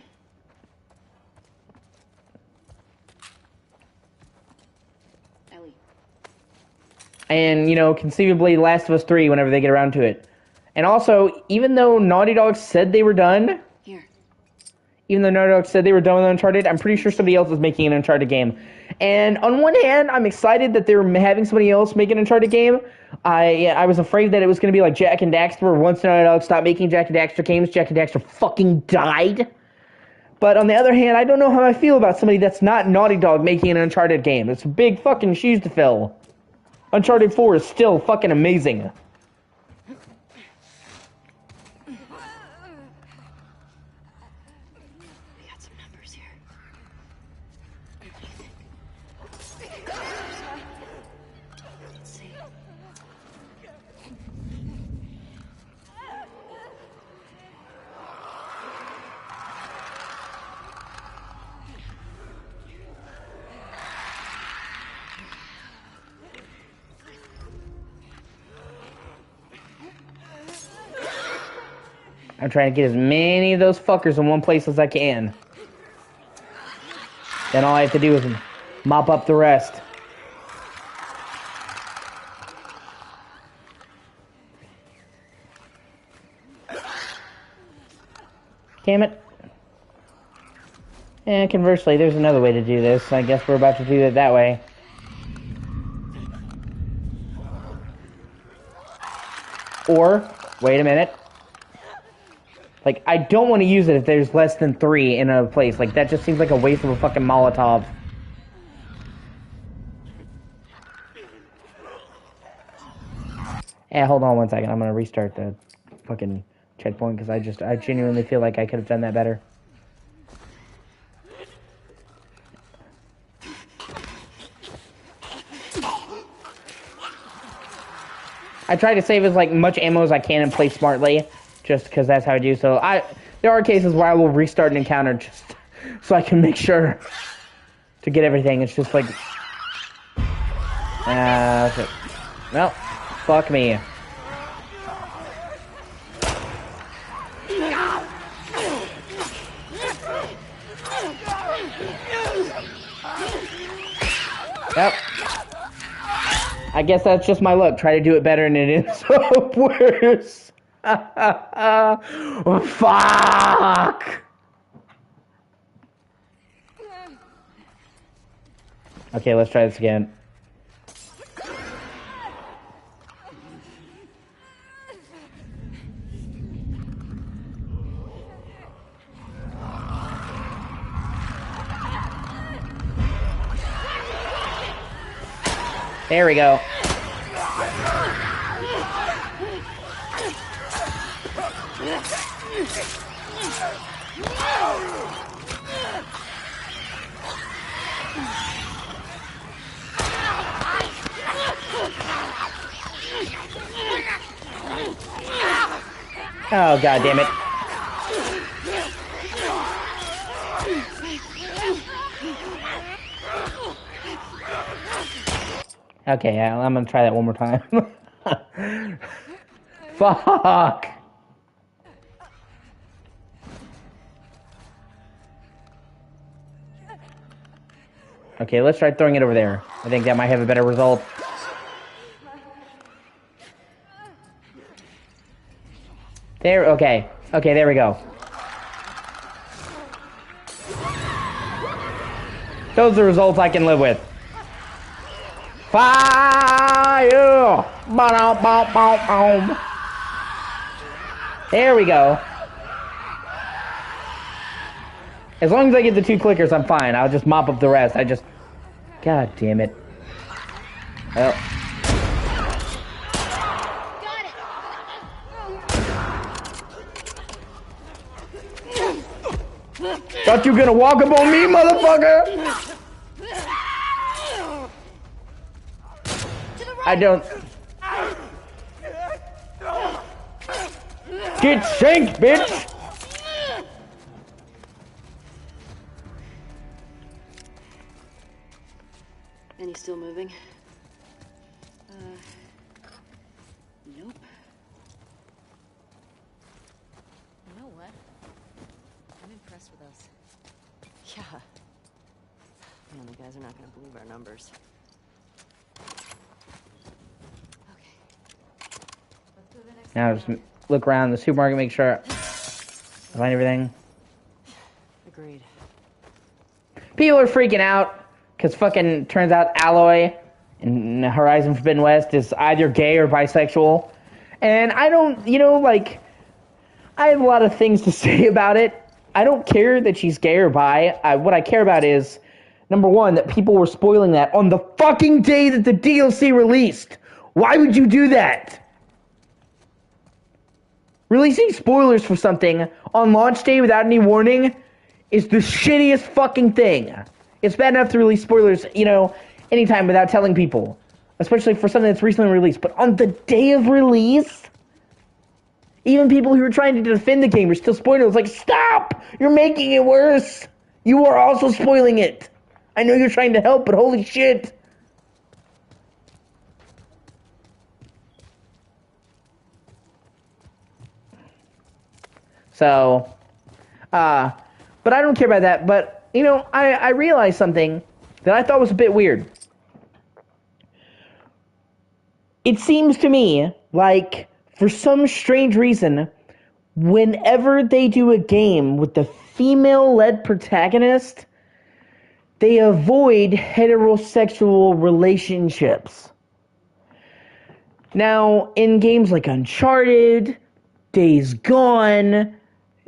Ellie. And, you know, conceivably Last of Us 3 whenever they get around to it. And also, even though Naughty Dog said they were done... Here. Even though Naughty Dog said they were done with Uncharted, I'm pretty sure somebody else is making an Uncharted game. And on one hand, I'm excited that they're having somebody else make an Uncharted game. I was afraid that it was going to be like Jak and Daxter, where once Naughty Dog stopped making Jak and Daxter games, Jak and Daxter fucking died. But on the other hand, I don't know how I feel about somebody that's not Naughty Dog making an Uncharted game. It's big fucking shoes to fill. Uncharted 4 is still fucking amazing. We got some numbers here. What do you think? Let's see. I'm trying to get as many of those fuckers in one place as I can. Then all I have to do is mop up the rest. Damn it. And conversely, there's another way to do this. I guess we're about to do it that way. Or, wait a minute. Like, I don't want to use it if there's less than 3 in a place. Like, that just seems like a waste of a fucking Molotov. Yeah, hold on one second. I'm gonna restart the fucking checkpoint because I genuinely feel like I could have done that better. I try to save as like much ammo as I can and play smartly, just because that's how I do. So there are cases where I will restart an encounter just so I can make sure to get everything. It's just like, that's it. Well, fuck me. Yep. I guess that's just my luck. Try to do it better and it ends up worse. Oh, fuck. Okay, let's try this again. There we go. Oh, god damn it. Okay, I'm gonna try that one more time. Fuck! Okay, let's try throwing it over there. I think that might have a better result. There, okay. Okay, there we go. Those are results I can live with. Fire! There we go. As long as I get the 2 clickers, I'm fine. I'll just mop up the rest. God damn it. Well. Thought you gonna walk up on me, motherfucker? I don't. Get shanked, bitch! And he's still moving? Nope. You know what? I'm impressed with us. Yeah. Man, the guys are not gonna believe our numbers. Okay. Let's go to the next Now one. just look around the supermarket, make sure I find everything. Agreed. People are freaking out because fucking turns out Alloy in Horizon Forbidden West is either gay or bisexual. And I don't, like, I have a lot of things to say about it. I don't care that she's gay or bi. What I care about is, number one, that people were spoiling that on the fucking day that the DLC released. Why would you do that? Releasing spoilers for something on launch day without any warning is the shittiest fucking thing. It's bad enough to release spoilers, anytime without telling people. Especially for something that's recently released. But on the day of release, even people who are trying to defend the game are still spoiling it. It's like, stop! You're making it worse! You are also spoiling it! I know you're trying to help, but holy shit! So, but I don't care about that. But, I realized something that I thought was a bit weird. It seems to me like, for some strange reason, whenever they do a game with the female-led protagonist, they avoid heterosexual relationships. Now, in games like Uncharted, Days Gone,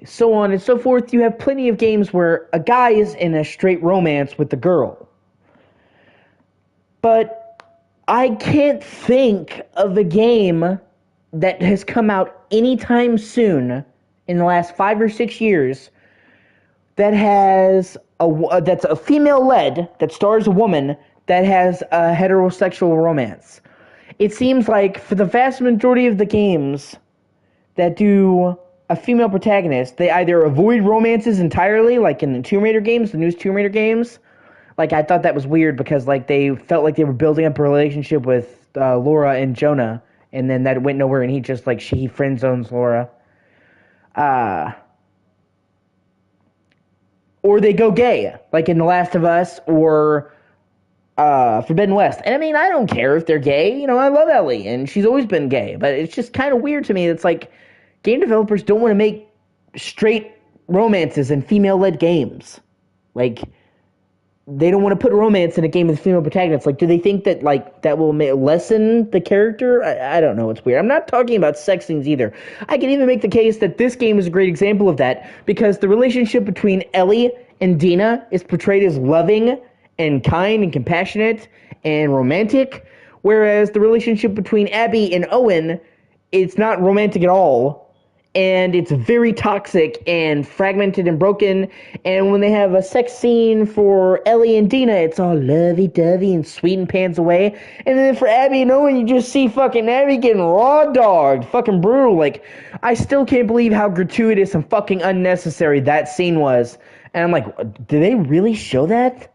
so on and so forth, you have plenty of games where a guy is in a straight romance with the girl. But I can't think of a game that has come out anytime soon in the last 5 or 6 years that has that's a female-led, that stars a woman, that has a heterosexual romance. It seems like for the vast majority of the games that do a female protagonist, they either avoid romances entirely, like in the Tomb Raider games, the newest Tomb Raider games. Like, I thought that was weird because, like, they felt like they were building up a relationship with Laura and Jonah, and then that went nowhere, and he just, like, he friend zones Laura. Or they go gay, like in The Last of Us or Forbidden West. And I mean, I don't care if they're gay. I love Ellie, and she's always been gay. But it's just kind of weird to me. It's like, game developers don't want to make straight romances in female-led games. Like, they don't want to put romance in a game with female protagonists. Like, do they think that, like, that will lessen the character? I don't know. It's weird. I'm not talking about sex scenes either. I can even make the case that this game is a great example of that because the relationship between Ellie and Dina is portrayed as loving and kind and compassionate and romantic, whereas the relationship between Abby and Owen, it's not romantic at all. And it's very toxic and fragmented and broken. And when they have a sex scene for Ellie and Dina, it's all lovey-dovey and sweet and pans away. And then for Abby and Owen, you just see fucking Abby getting raw-dogged. Fucking brutal. Like, I still can't believe how gratuitous and fucking unnecessary that scene was. And I'm like, did they really show that?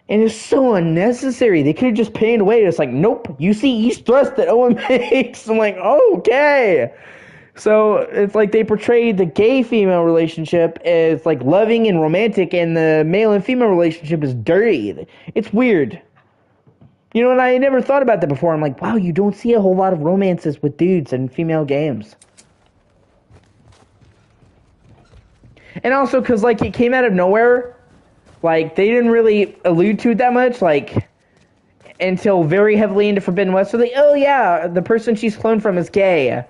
And it's so unnecessary. They could have just panned away. It's like, nope, you see each thrust that Owen makes. I'm like, okay. So it's like they portrayed the gay-female relationship as like loving and romantic, and the male and female relationship is dirty. It's weird. And I never thought about that before. I'm like, wow, you don't see a whole lot of romances with dudes in female games. And also because, like, it came out of nowhere. Like, they didn't really allude to it that much, like, until very heavily into Forbidden West. So oh yeah, the person she's cloned from is gay.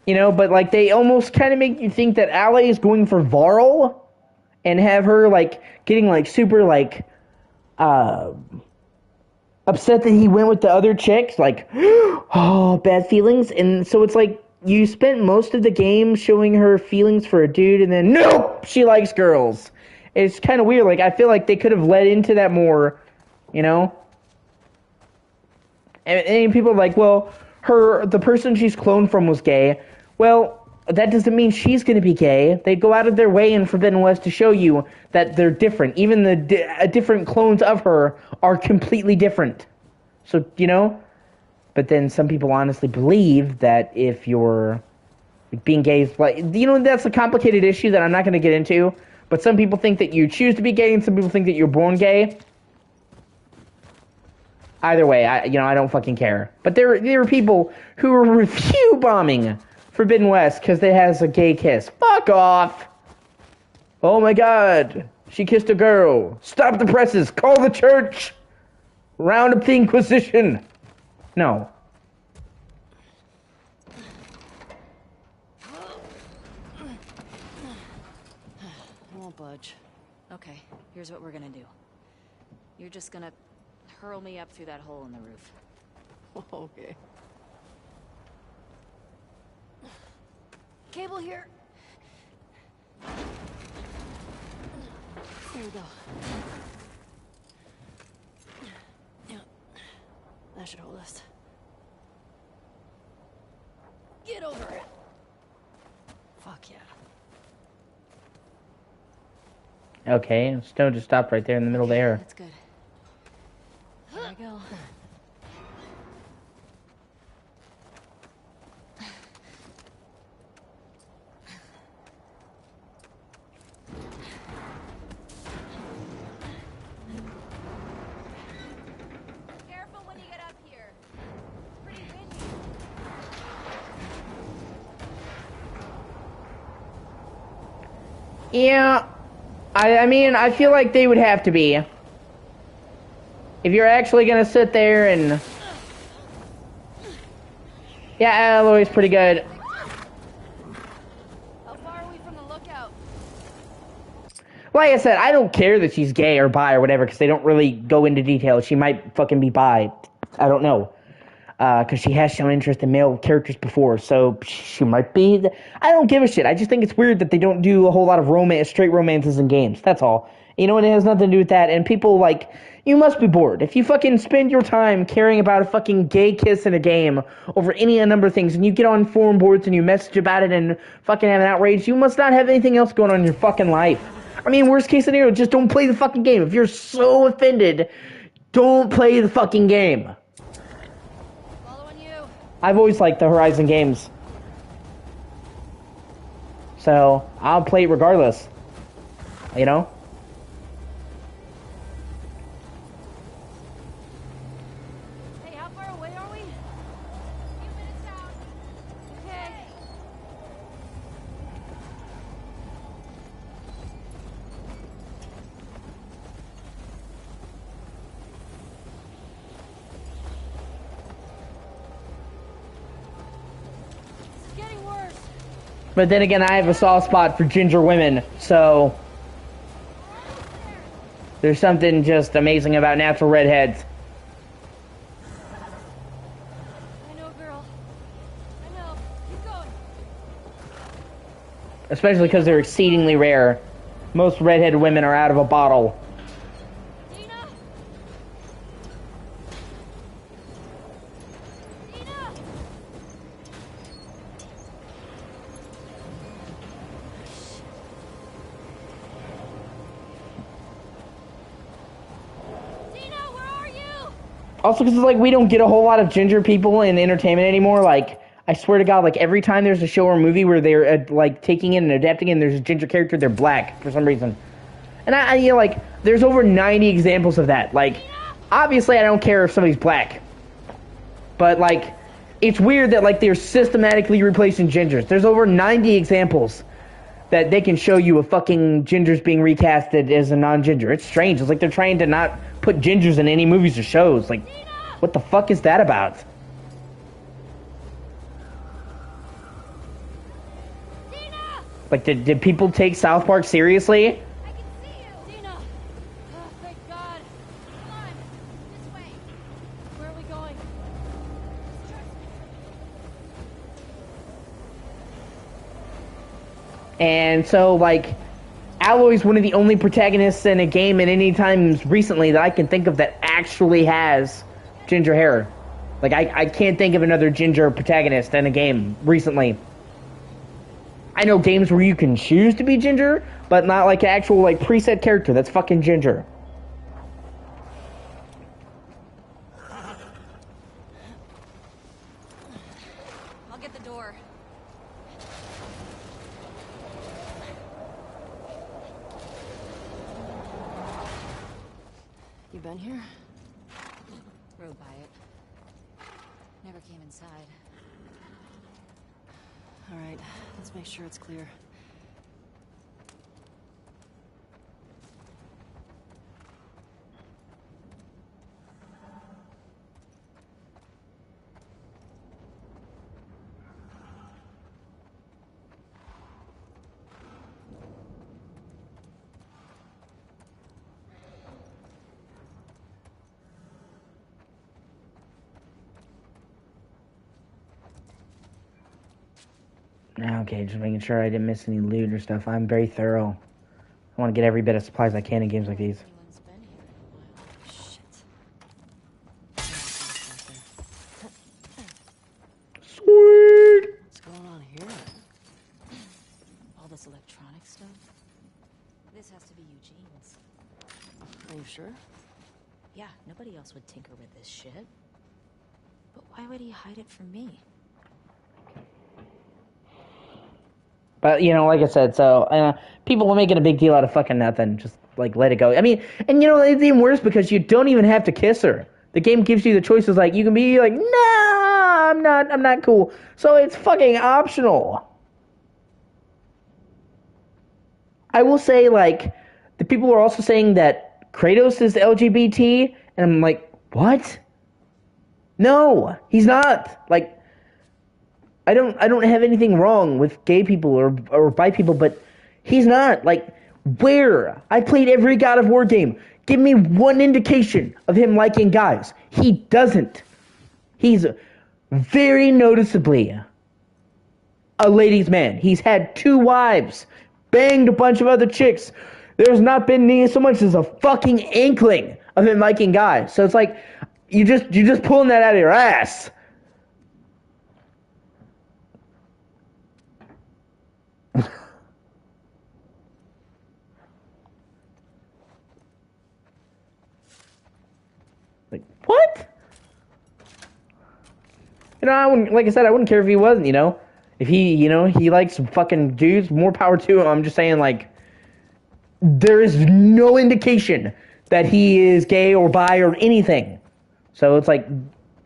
But, like, they almost kind of make you think that Allie is going for Varl, and have her, like, getting, like, super, like, upset that he went with the other chicks, like, oh, bad feelings. And so it's like, you spent most of the game showing her feelings for a dude, and then nope, she likes girls. It's kind of weird. Like, I feel like they could have led into that more, you know. And people are like, well, the person she's cloned from was gay. Well, that doesn't mean she's going to be gay. They go out of their way in Forbidden West to show you that they're different. Even the different clones of her are completely different. So, you know? But then some people honestly believe that if you're being gay is like, you know, that's a complicated issue that I'm not going to get into. But some people think that you choose to be gay, and some people think that you're born gay. Either way, I don't fucking care. But there are people who are review bombing Forbidden West because it has a gay kiss. Fuck off! Oh my god, she kissed a girl. Stop the presses. Call the church. Round up the Inquisition. No. I won't budge. Okay, here's what we're gonna do. You're just gonna hurl me up through that hole in the roof. Okay. Cable here. There we go. Yeah. That should hold us. Get over it. Fuck yeah. Okay, Snow just stopped right there in the middle there. That's good. Here I go. Careful when you get up here. It's pretty windy. Yeah, I mean, I feel like they would have to be. If you're actually gonna sit there and... Yeah, Alloy's pretty good. How far are we from the lookout? Like I said, I don't care that she's gay or bi or whatever, because they don't really go into detail. She might fucking be bi. I don't know. Because she has shown interest in male characters before, so she might be... I don't give a shit. I just think it's weird that they don't do a whole lot of straight romances in games. That's all. You know, it has nothing to do with that. And people, like, you must be bored. If you fucking spend your time caring about a fucking gay kiss in a game over any number of things, and you get on forum boards and you message about it and fucking have an outrage, you must not have anything else going on in your fucking life. I mean, worst case scenario, just don't play the fucking game. If you're so offended, don't play the fucking game. Following you. I've always liked the Horizon games. So, I'll play it regardless. You know? Hey, how far away are we? A few minutes out. Okay. This is getting worse. But then again, I have a soft spot for ginger women, so... There's something just amazing about natural redheads. I know, girl. I know. Keep going. Especially because they're exceedingly rare. Most redheaded women are out of a bottle. Dina! Dina! Dina, where are you? Also, because like we don't get a whole lot of ginger people in entertainment anymore. Like, I swear to God, like every time there's a show or movie where they're like taking in and adapting in, there's a ginger character, they're black for some reason. And I you know, like, there's over 90 examples of that. Like, obviously I don't care if somebody's black. But like, it's weird that like they're systematically replacing gingers. There's over 90 examples that they can show you of fucking gingers being recasted as a non-ginger. It's strange. It's like they're trying to not put gingers in any movies or shows. Like, what the fuck is that about? Dina! Like, did people take South Park seriously? I can see you! Dina! Oh, thank God. Come on. This way. Where are we going? Just trust me. And so, like, Alloy's one of the only protagonists in a game at any time recently that I can think of that actually has ginger hair. Like, I can't think of another ginger protagonist in a game recently. I know games where you can choose to be ginger, but not like an actual, like, preset character that's fucking ginger. I'll get the door. You been here? Rode by it. Never came inside. All right, let's make sure it's clear. Okay, just making sure I didn't miss any loot or stuff. I'm very thorough. I want to get every bit of supplies I can in games like these. Anyone's been here in a while. Shit. Sweet! What's going on here? All this electronic stuff? This has to be Eugene's. Are you sure? Yeah, nobody else would tinker with this shit. But why would he hide it from me? But, you know, like I said, so, people are making a big deal out of fucking nothing. Just, like, let it go. I mean, and, you know, it's even worse because you don't even have to kiss her. The game gives you the choices, like, you can be like, nah, I'm not cool. So it's fucking optional. I will say, like, the people are also saying that Kratos is LGBT, and I'm like, what? No, he's not. Like, I don't have anything wrong with gay people or bi people, but he's not. Like, where? I played every God of War game. Give me one indication of him liking guys. He doesn't. He's very noticeably a ladies' man. He's had 2 wives, banged a bunch of other chicks. There's not been so much as a fucking inkling of him liking guys. So it's like you're just pulling that out of your ass. Like, what? You know, I wouldn't, like I said, I wouldn't care if he wasn't, you know. If he, you know, he likes fucking dudes, more power to him. I'm just saying, like, there is no indication that he is gay or bi or anything. So it's like,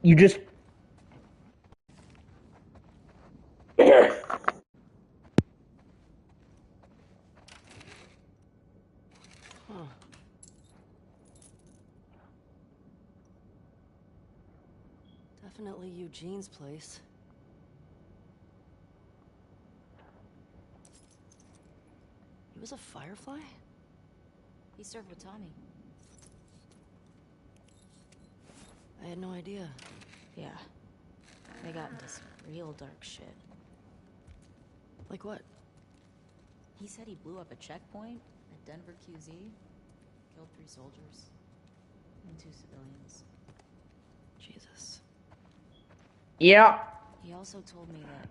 you just... Huh. Definitely Eugene's place. He was a Firefly? He served with Tommy. I had no idea. Yeah. They got into some real dark shit. Like what? He said he blew up a checkpoint at Denver QZ, killed 3 soldiers, and 2 civilians. Jesus. Yeah. He also told me that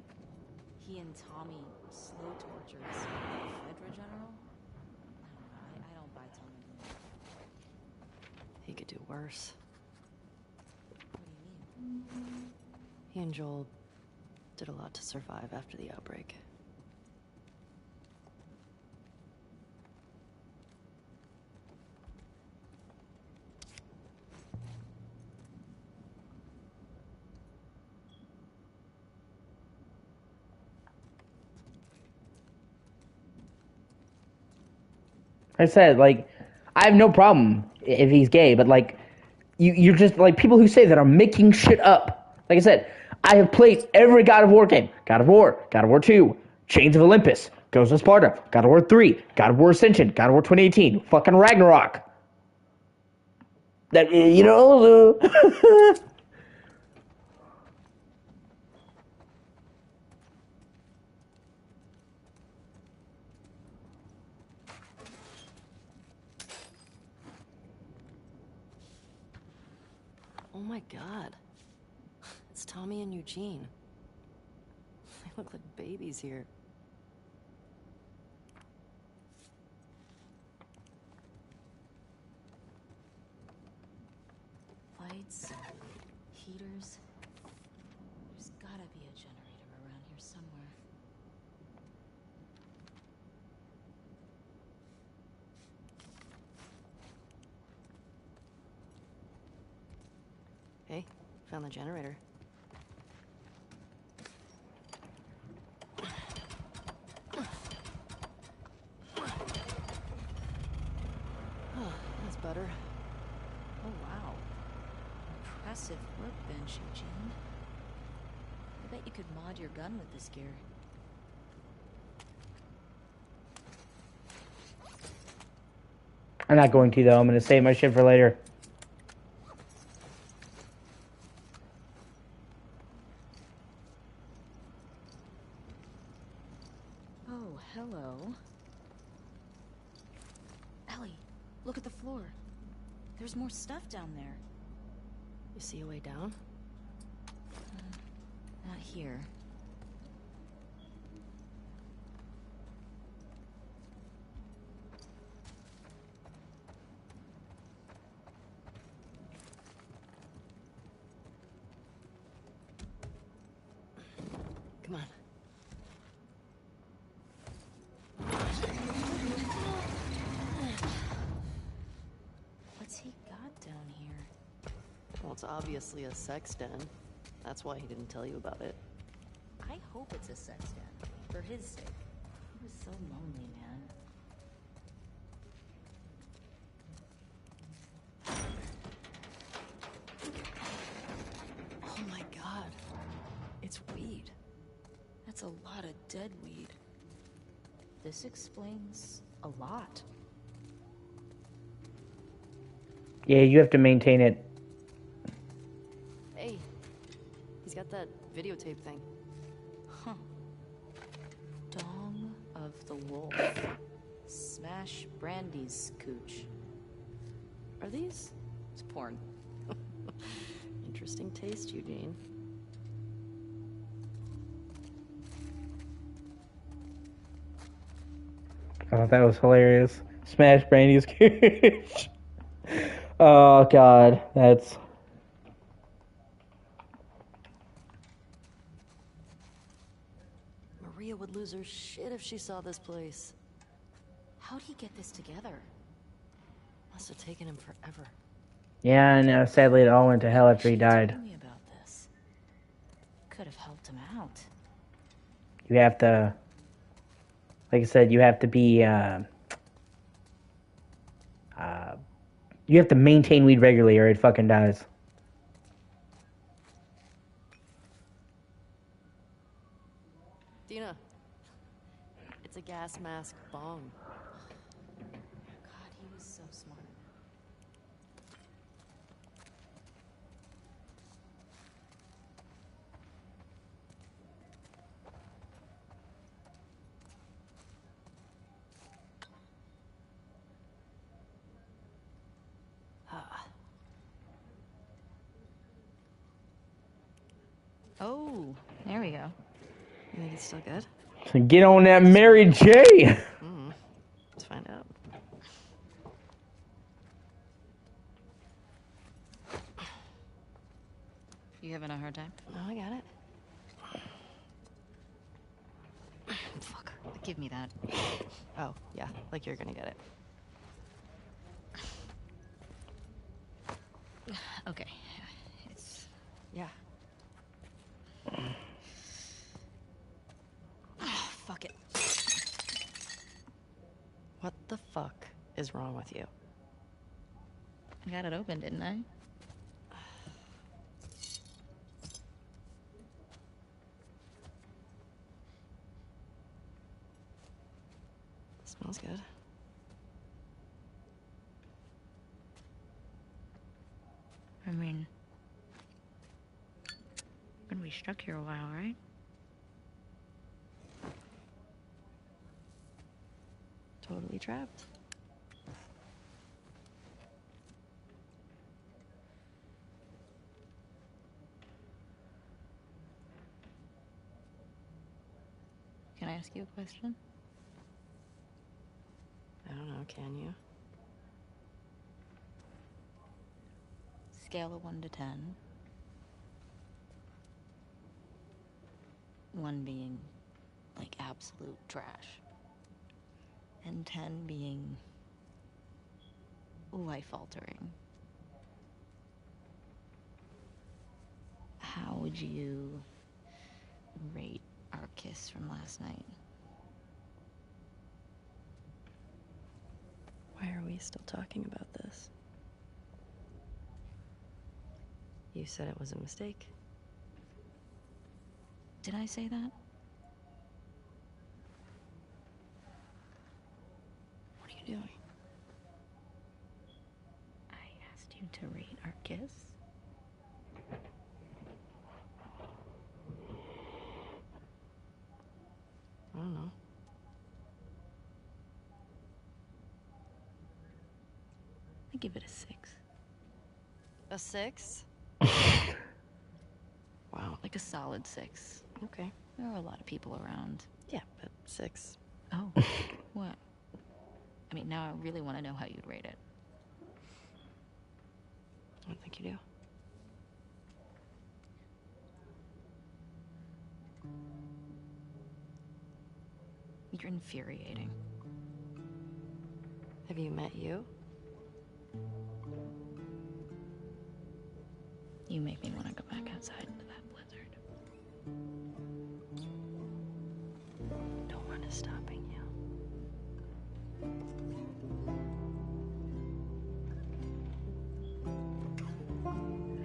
he and Tommy slow tortured some Fedra general. I don't buy Tommy. He could do worse. What do you mean? He and Joel did a lot to survive after the outbreak. I said, like, I have no problem if he's gay, but, like, you're just, like, people who say that are making shit up. Like I said, I have played every God of War game. God of War 2, Chains of Olympus, Ghost of Sparta, God of War 3, God of War Ascension, God of War 2018, fucking Ragnarok. That, you know, my god. It's Tommy and Eugene. They look like babies here. Lights, heaters. There's gotta be a generator around here somewhere. Hey, found the generator. Oh, that's better. Oh wow. Impressive workbench, Eugene. I bet you could mod your gun with this gear. I'm not going to, though. I'm going to save my shit for later. Oh, hello. Ellie, look at the floor. There's more stuff down there. You see a way down? Not here. Come on. What's he got down here? Well, it's obviously a sex den. That's why he didn't tell you about it. I hope it's a sex den. For his sake. He was so lonely, man. Oh my god. It's weed. That's a lot of dead weed. This explains a lot. Yeah, you have to maintain it. Hey, he's got that videotape thing. Huh. Dong of the Wolf. Smash Brandy's cooch. Are these? It's porn. Interesting taste, Eugene. Oh, that was hilarious. Smash Brandy's couch. Oh, God. That's... Maria would lose her shit if she saw this place. How'd he get this together? Must have taken him forever. Yeah, I know. Sadly, it all went to hell after he Should've died. told me about this. Could have helped him out. You have to... Like I said, you have to be... you have to maintain weed regularly or it fucking dies. Dina, it's a gas mask bong. God, he was so smart. Oh, there we go. You think it's still good? So get on that Mary J. Let's find out. You having a hard time? No, I got it. Fuck. Give me that. Oh, yeah, like you're gonna get it. Okay. It's... Yeah. Fuck it. What the fuck is wrong with you? I got it open, didn't I? Smells good. I mean... Gonna be stuck here a while, right? Totally trapped. ask you a question? I don't know, can you? Scale of 1 to 10. 1 being, like, absolute trash. And 10 being life-altering. How would you rate our kiss from last night? Why are we still talking about this? You said it was a mistake. Did I say that? What are you doing? I asked you to rate our kiss. I don't know. I give it a 6. A 6? Wow. Like a solid 6. Okay. There are a lot of people around. Yeah, but 6. Oh. What? I mean, now I really want to know how you'd rate it. I don't think you do. You're infuriating. Have you met you? You make me want to go back outside into that blizzard. No one is stopping you.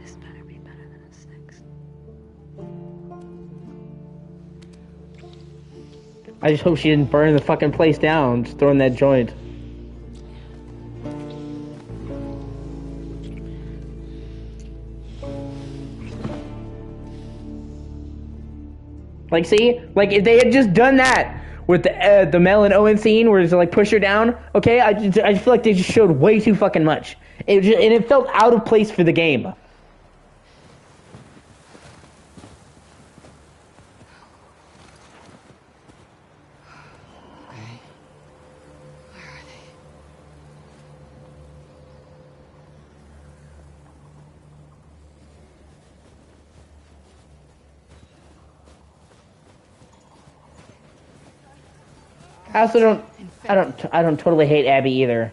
This better be better than a 6. I just hope she didn't burn the fucking place down, just throwing that joint. Like, see? Like, if they had just done that with the Mel and Owen scene where it's like push her down, okay? I feel like they just showed way too fucking much. And it felt out of place for the game. I also I don't totally hate Abby either.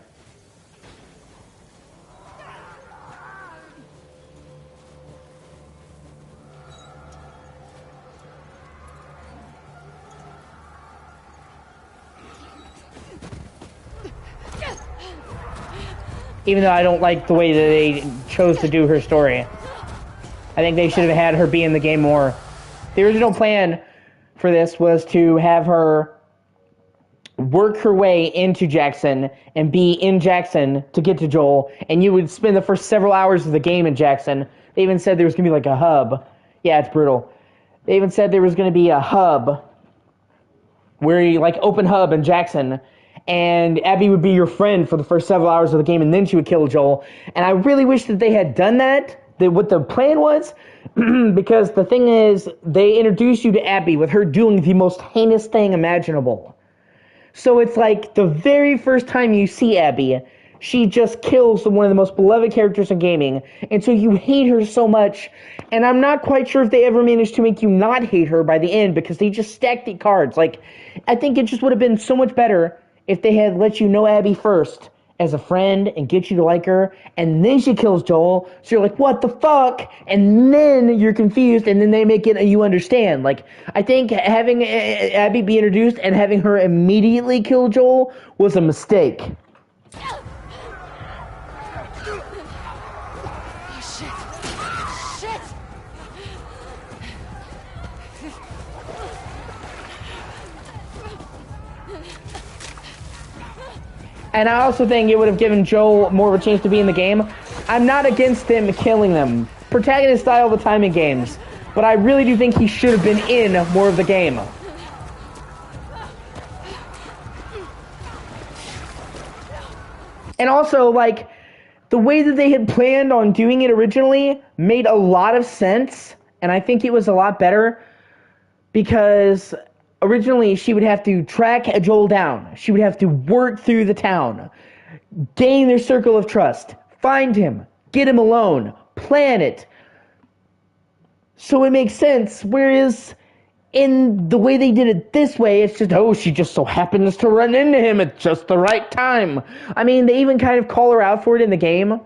Even though I don't like the way that they chose to do her story. I think they should have had her be in the game more. The original plan for this was to have her work her way into Jackson and be in Jackson to get to Joel, and you would spend the first several hours of the game in Jackson. They even said there was going to be like a hub. Yeah, it's brutal. They even said there was going to be a hub where you like open hub in Jackson, and Abby would be your friend for the first several hours of the game, and then she would kill Joel. And I really wish that they had done that what the plan was, because the thing is, they introduced you to Abby with her doing the most heinous thing imaginable. So it's like the very first time you see Abby, she just kills one of the most beloved characters in gaming, and so you hate her so much, and I'm not quite sure if they ever managed to make you not hate her by the end, because they just stacked the cards. Like, I think it just would have been so much better if they had let you know Abby first as a friend and get you to like her, and then she kills Joel, so you're like, what the fuck? And then you're confused, and then they make it you understand. Like, I think having Abby be introduced and having her immediately kill Joel was a mistake. And I also think it would have given Joel more of a chance to be in the game. I'm not against them killing them. Protagonist die all the time in games. But I really do think he should have been in more of the game. And also, like, the way that they had planned on doing it originally made a lot of sense. And I think it was a lot better. Because originally she would have to track Joel down. She would have to work through the town, gain their circle of trust, find him, get him alone, plan it. So it makes sense, whereas in the way they did it this way, it's just, oh, she just so happens to run into him at just the right time. I mean, they even kind of call her out for it in the game.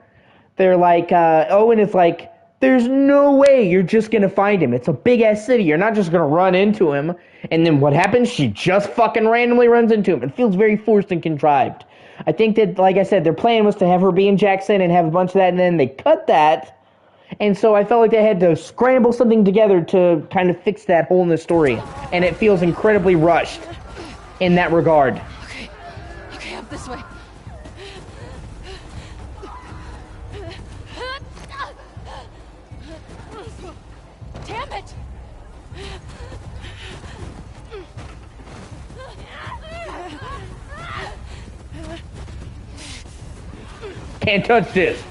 They're like, Owen is like, there's no way you're just gonna find him. It's a big-ass city. You're not just gonna run into him. And then what happens? She just fucking randomly runs into him. It feels very forced and contrived. I think that, like I said, their plan was to have her be in Jackson and have a bunch of that, and then they cut that. And so I felt like they had to scramble something together to kind of fix that hole in the story. And it feels incredibly rushed in that regard. Okay, up this way. Damn it! Can't touch this.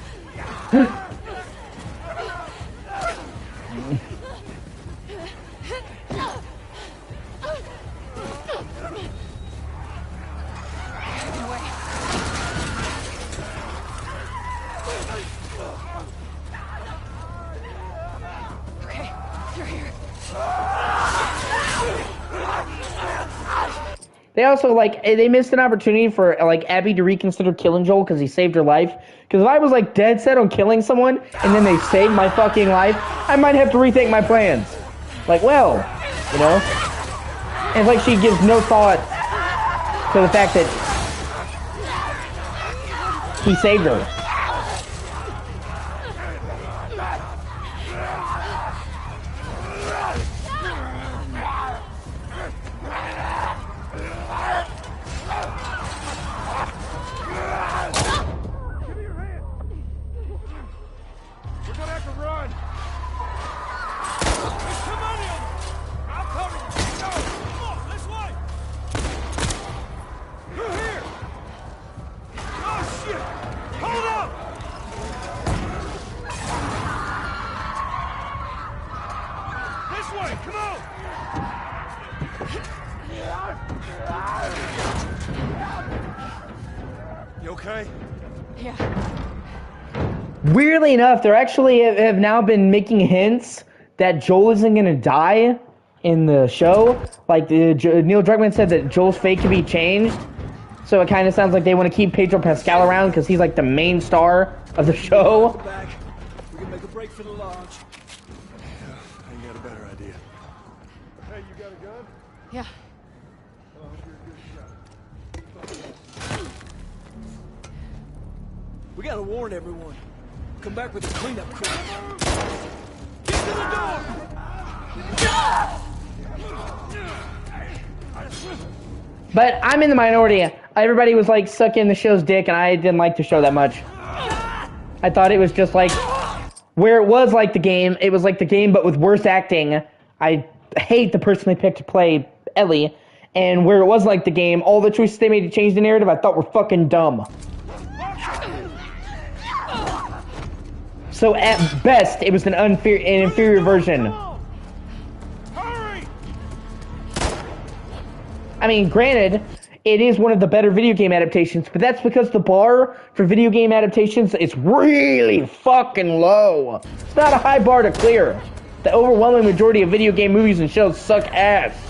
They also, like, they missed an opportunity for, like, Abby to reconsider killing Joel because he saved her life. Because if I was, like, dead set on killing someone and then they saved my fucking life, I might have to rethink my plans. Like, well, you know? And it's like she gives no thought to the fact that he saved her. Weirdly enough, there actually have now been making hints that Joel isn't going to die in the show. Like, Neil Druckmann said that Joel's fate can be changed. So it kind of sounds like they want to keep Pedro Pascal around because he's like the main star of the show. We can make a break for the launch. Yeah, I got a better idea. Hey, you got a gun? Yeah. Oh, you're a good shot. We gotta warn everyone. Come back with a cleanup crew. Get to the door! But I'm in the minority. Everybody was like sucking the show's dick, and I didn't like the show that much. I thought it was just like where it was like the game. It was like the game, but with worse acting. I hate the person they picked to play Ellie, and where it was like the game, all the choices they made to change the narrative, I thought were fucking dumb. So at best, it was an inferior version. I mean, granted, it is one of the better video game adaptations, but that's because the bar for video game adaptations is really fucking low. It's not a high bar to clear. The overwhelming majority of video game movies and shows suck ass.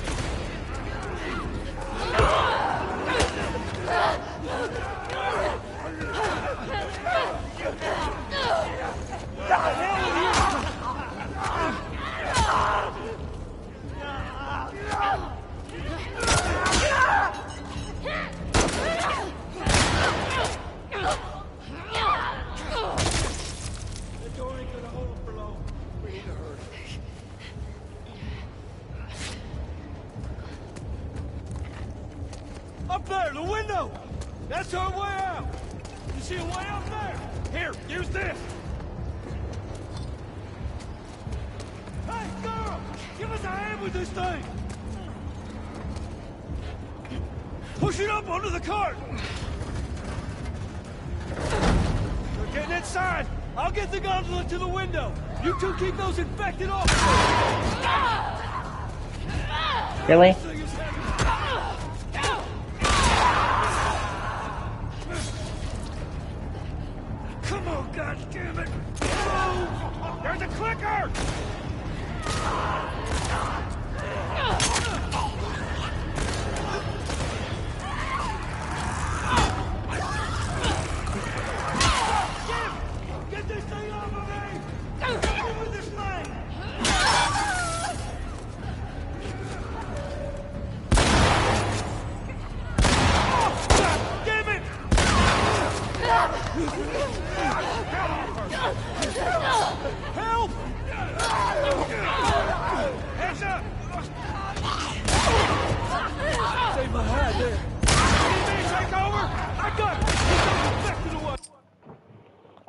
Up there, the window! That's our way out! You see a way up there? Here, use this! Hey, girl! Give us a hand with this thing! Push it up onto the cart! We're getting inside! I'll get the gondola to the window! You two keep those infected off! Really? This thing is heavy.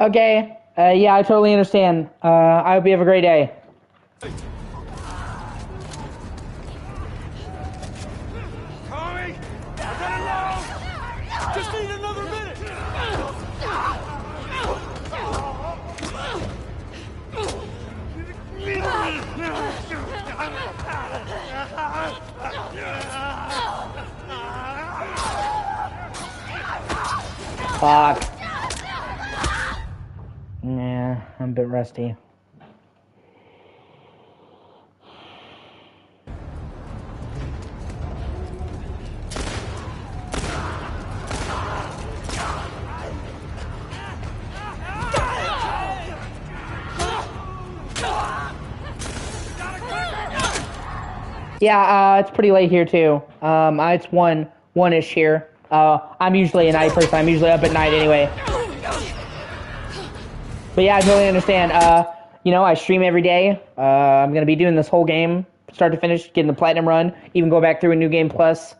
Okay. Yeah, I totally understand. I hope you have a great day. Tommy! I got alone! Just need another minute! Fuck. Yeah, I'm a bit rusty. Yeah, it's pretty late here too. It's one-ish here. I'm usually a night person. I'm usually up at night anyway. But yeah, I totally understand. You know, I stream every day. I'm gonna be doing this whole game, start to finish, getting the platinum run, even go back through a new game plus.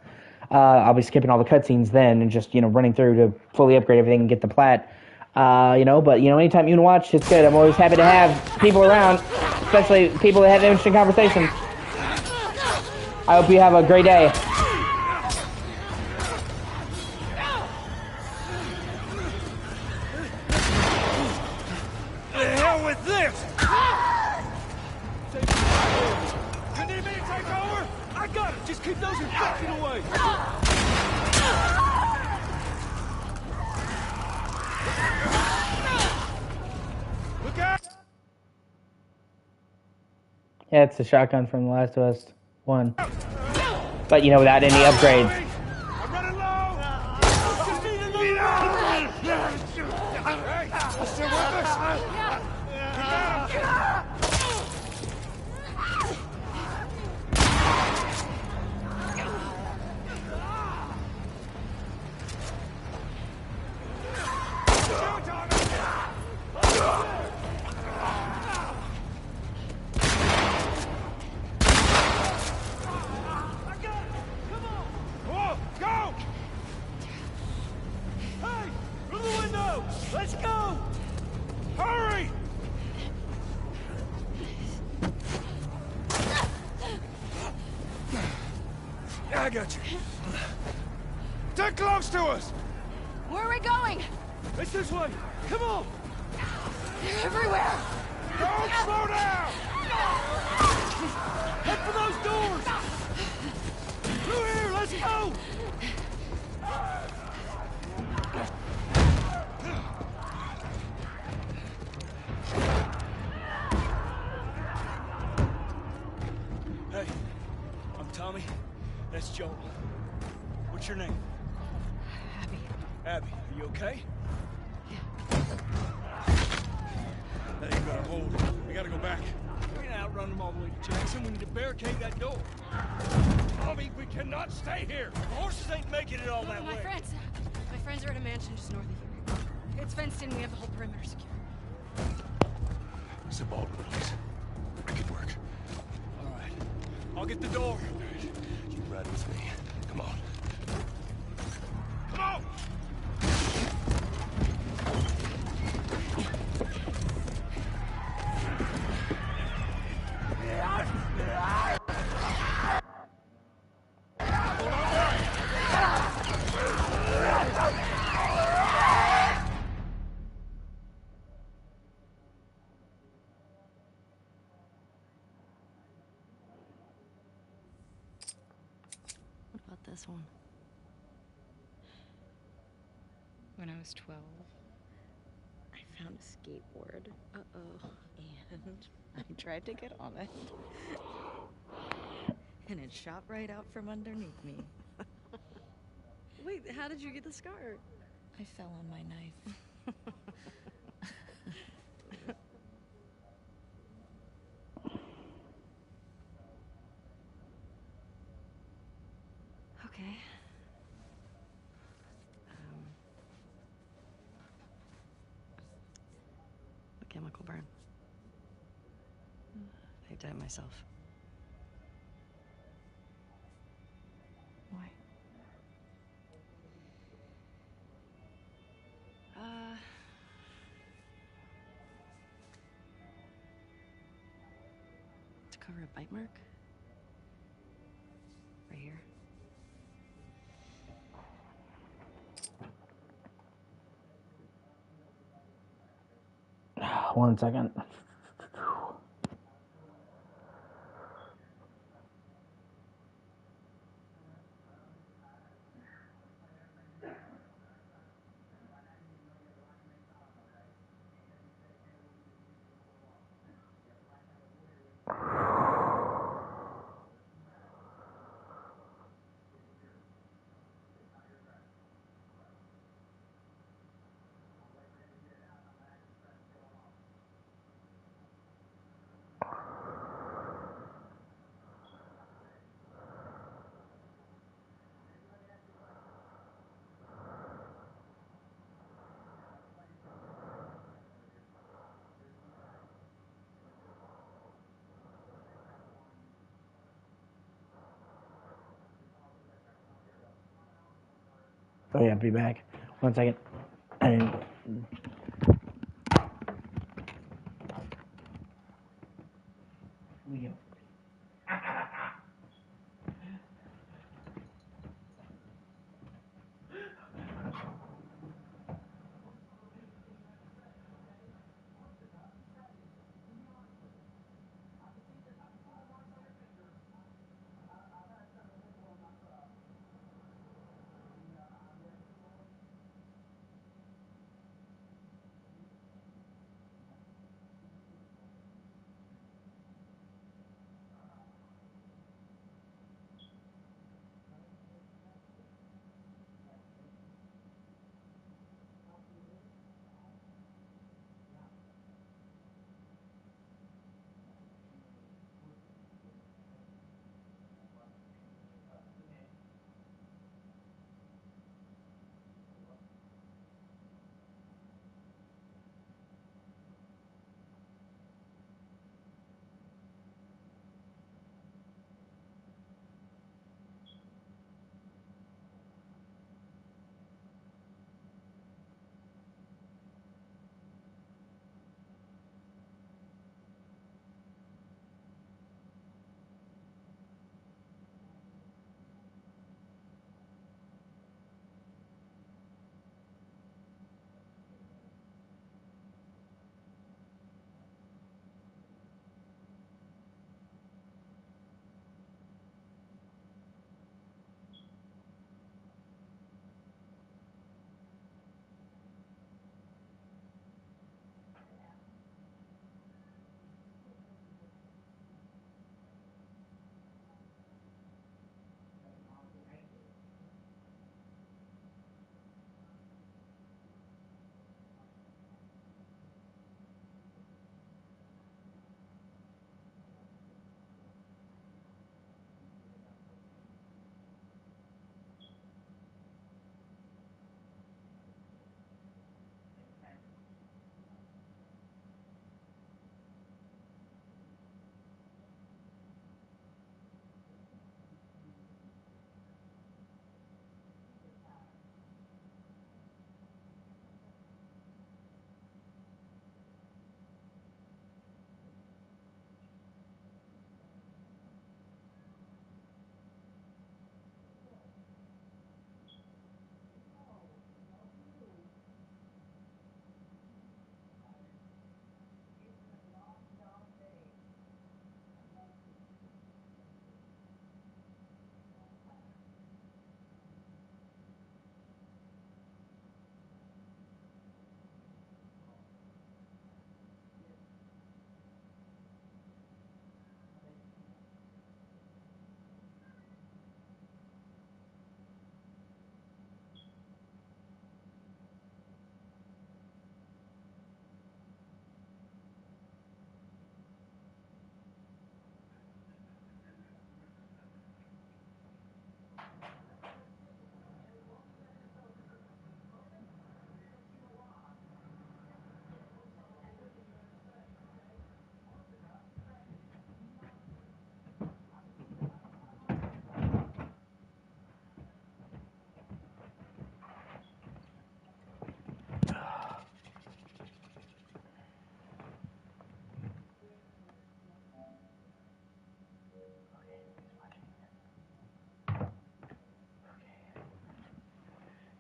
I'll be skipping all the cutscenes then and just, you know, running through to fully upgrade everything and get the plat. You know, but, you know, anytime you want to watch, it's good. I'm always happy to have people around, especially people that have interesting conversations. I hope you have a great day. The hell with this! You need me to take over? I got it! Just keep those infected away! Look out! Yeah, it's the shotgun from The Last of Us 1. But, you know, without any upgrades. I'm running low! Just need another Hey, you still with us? We got him! Whoa, go! Hey, through the window! Let's go! Hurry! I got you. They're close to us! Where are we going? It's this way! Come on! They're everywhere! Don't slow down! Head for those doors! Through here, let's go! Hey, I'm Tommy. That's Joel. What's your name? Abby. Abby, are you okay? That ain't gonna hold. We gotta go back. We can outrun them all the way to Jackson. We need to barricade that door. Tommy, we cannot stay here. The horses ain't making it all that My way. friends are at a mansion just north of here. It's fenced in. We have the whole perimeter secure. Zip all the place. Make it work. All right. I'll get the door. You ride with me. Come on. Come on! What about this one? When I was 12, I found a skateboard. Uh-oh. And I tried to get on it. And it shot right out from underneath me. Wait, how did you get the scar? I fell on my knife. Okay. A chemical burn. I did it myself. Why? cover a bite mark? Right here. One second. Oh yeah, be back. 1 second. And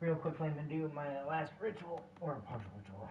real quickly and do my last ritual, or partial ritual.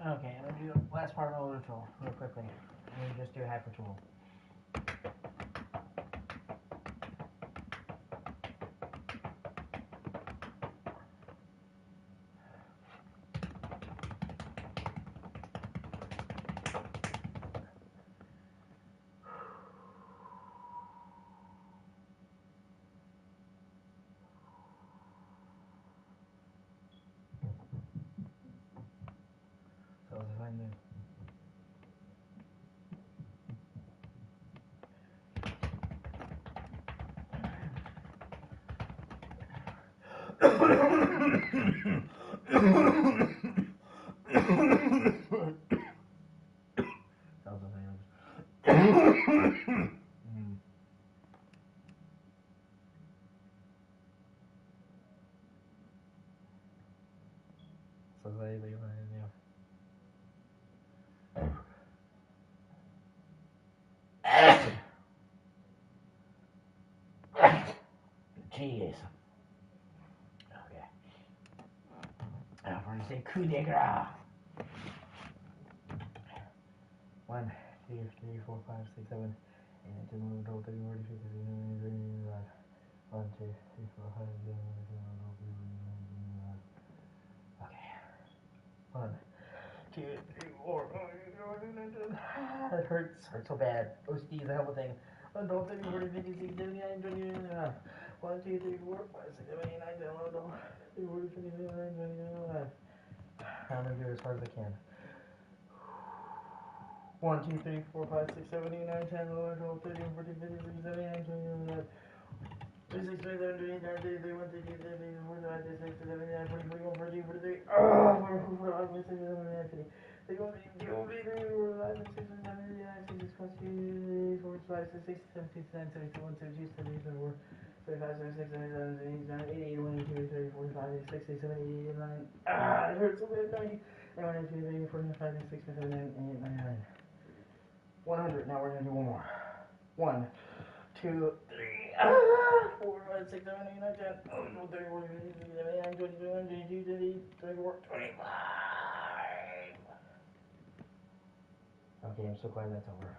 Okay, I'm gonna do the last part of my ritual real quickly. I'm gonna just do a half ritual. So if I do. Jeez. Okay. Now we're gonna say coup de grace. 1, 2, 3, 4, 5, 6, 7, 8, 9, 10, 11, 12, 13, 14, 15, 16, 17, 18, 19, 20. 1, 2, 3, 4, 5, 6, 7, 8, 9, 10, 11, 12, 13, 14, 15, 16, 17, 18, 19. Okay. 1, 2, 3, 4, 5, 6, 7, 8, 9, 10. It hurts. Hurts so bad. OCD is a hell of a thing. 1, 12, 13, 14, 15, 16, 17, 18, 19, 20. 1, 2, 3, 4, 5, 6, 7, 8, 9, 10, 11, 12, 13, 14, 15, 16, 17, 18, 19, 20. I'm gonna do it as hard as I can. 1, 2, 3, 4, 5, 6, 7, 8, 9, 10, 11, 12, 13, 14, 15, 16, 17, 18, 19, 20, 26, 27, 28, 29, 30, 31, 32, 33, 34, 35, 36, 37, 39, 40, 41, 42, 43. Oh, 45, 46, 47, 51, 52, 53, 45, 56, 57, 58, 59, 60, 61, 62, 63, 64, 65, 66, 67, 72, 73, 74, 75, 76, 77, 78, 81, 82, 83, 45, 86, 87, 88, 89. Ah, it hurts so bad. 90, 91, 92, 93, 94, 95, 96, 97, 98, 99. 100. Now we're gonna do one more. 1, 2, 3, 4, 5, 6, 7, 8, 9, 10, 11, 12, 13, 14, 15, 16, 17, 18, 20, 21, 22, 23, 24, 25. Okay, I'm so glad that's over.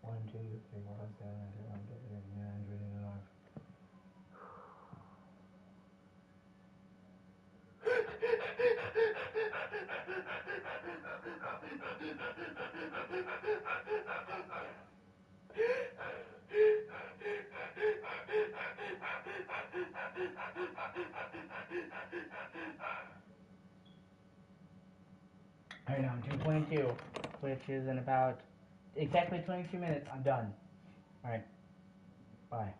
1, 2, 3, 4, 5, 6, 7, 8, 9, 10, 11, 12, 13, 14, 15, 16, 17, 18, 19, 20. Alright, now I'm 2:22, which is in about exactly 22 minutes. I'm done. Alright, bye.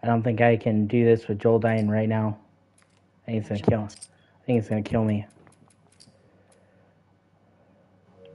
I don't think I can do this with Joel dying right now. I think it's gonna kill. I think it's gonna kill me.